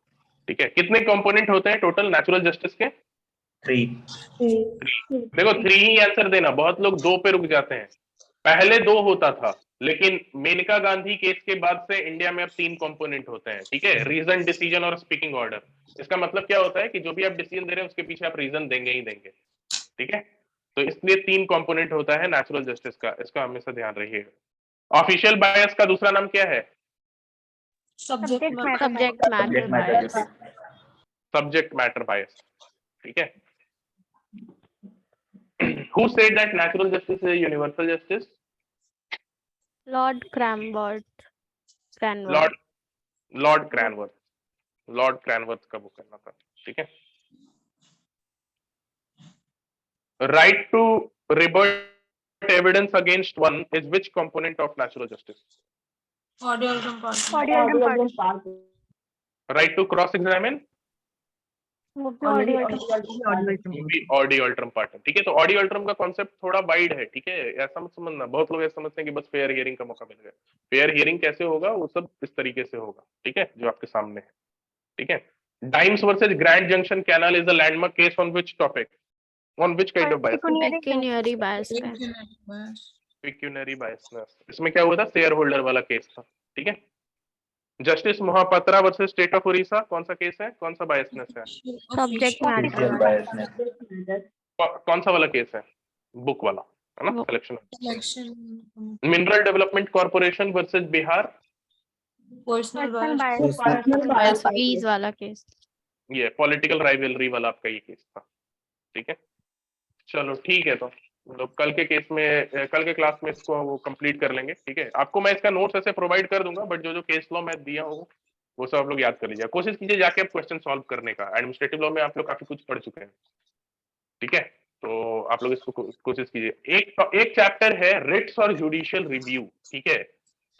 ठीक है, कितने कंपोनेंट होते हैं टोटल नेचुरल जस्टिस के? 3 देखो 3 ही आंसर देना, बहुत लोग 2 पे रुक जाते हैं। पहले 2 होता था, लेकिन मेनका गांधी केस के बाद से इंडिया में अब 3 कंपोनेंट होते हैं। ठीक है, रीजन, डिसीजन और स्पीकिंग ऑर्डर। इसका मतलब क्या होता है कि जो भी आप डिसीजन दे रहे हैं उसके पीछे आप रीजन देंगे ही देंगे। ठीक है, तो इसलिए 3 कंपोनेंट होता है नेचुरल जस्टिस का, इसका हमेशा ध्यान रखिएगा। ऑफिशियल बायस का दूसरा नाम क्या है? Subject matter. Subject matter bias. Subject matter bias. ठीक है। Who said that natural justice is a universal justice? Lord Cranworth. Lord Cranworth का वो करना था। ठीक है। Right to rebut evidence against one is which component of natural justice? Audio part. Right to cross examine, Already. ऑडी अल्ट्रम पार्टन। ठीक है, तो ऑडी अल्ट्रम का कॉन्सेप्ट थोड़ा वाइड है। ठीक है, ऐसा मत समझना, बहुत लोग ऐसा समझते हैं कि बस फेयर हियरिंग का मौका मिल गया। फेयर हियरिंग कैसे होगा, वो सब इस तरीके से होगा। ठीक है, जो आपके सामने है। ठीक है, Dimes versus grand junction canal is a landmark case on which topic, on which kind of bias? Pecuniary bias पे। Pecuniary biasness. इसमें क्या हुआ था, शेयर होल्डर वाला केस था। ठीक है। Justice Mohapatra versus state of Orissa, कौन सा केस है, कौन सा बायसनेस है? Subject matter. कौन सा वाला केस है? बुक वाला है ना, selection. Selection. Mineral development corporation versus Bihar, Personal bias. Please वाला केस। ये पॉलिटिकल राइवलरी वाला आपका ये केस था। ठीक है, चलो ठीक है, तो मतलब कल के केस में, कल के क्लास में इसको वो कंप्लीट कर लेंगे। ठीक है, आपको मैं इसका नोट्स ऐसे प्रोवाइड कर दूंगा, बट जो जो केस लॉ मैं दिया हूँ वो सब आप लोग याद कर लीजिए। कोशिश कीजिए जाके आप क्वेश्चन सॉल्व करने का। एडमिनिस्ट्रेटिव लॉ में आप लोग काफी कुछ पढ़ चुके हैं। ठीक है, तो आप लोग इसको कोशिश कीजिए। एक चैप्टर है रिट्स और जुडिशियल रिव्यू। ठीक है,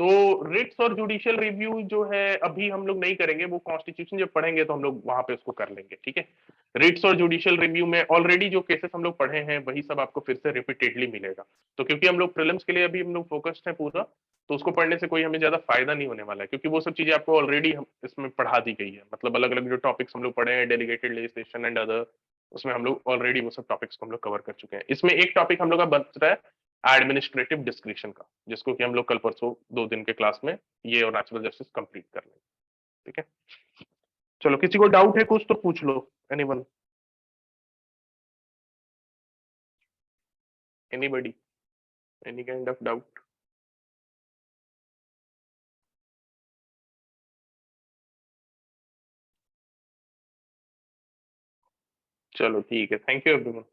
तो रिट्स और जुडिशियल रिव्यू जो है अभी हम लोग नहीं करेंगे, वो कॉन्स्टिट्यूशन जब पढ़ेंगे तो हम लोग वहां पे उसको कर लेंगे। ठीक है, रिट्स और जुडिशियल रिव्यू में ऑलरेडी जो केसेस हम लोग पढ़े हैं वही सब आपको फिर से रिपीटेडली मिलेगा। तो क्योंकि हम लोग प्रीलिम्स के लिए अभी हम लोग फोकस्ड है पूरा, तो उसको पढ़ने से कोई हमें ज्यादा फायदा नहीं होने वाला है, क्योंकि वो सब चीजें आपको ऑलरेडी इसमें पढ़ा दी गई है। मतलब अलग अलग जो टॉपिक्स हम लोग पढ़े हैं, डेलीगेटेड लेजिस्लेशन एंड अदर, उसमें हम लोग ऑलरेडी वो सब टॉपिक्स को हम लोग कवर कर चुके हैं। इसमें एक टॉपिक हम लोग का बच रहा है एडमिनिस्ट्रेटिव डिस्क्रिप्शन का, जिसको कि हम लोग कल परसों 2 दिन के क्लास में ये और नेचुरल जस्टिस कंप्लीट कर लेंगे। ठीक है, चलो किसी को डाउट है कुछ तो पूछ लो। Anyone, anybody, any kind of doubt? चलो ठीक है, थैंक यू एवरीवन।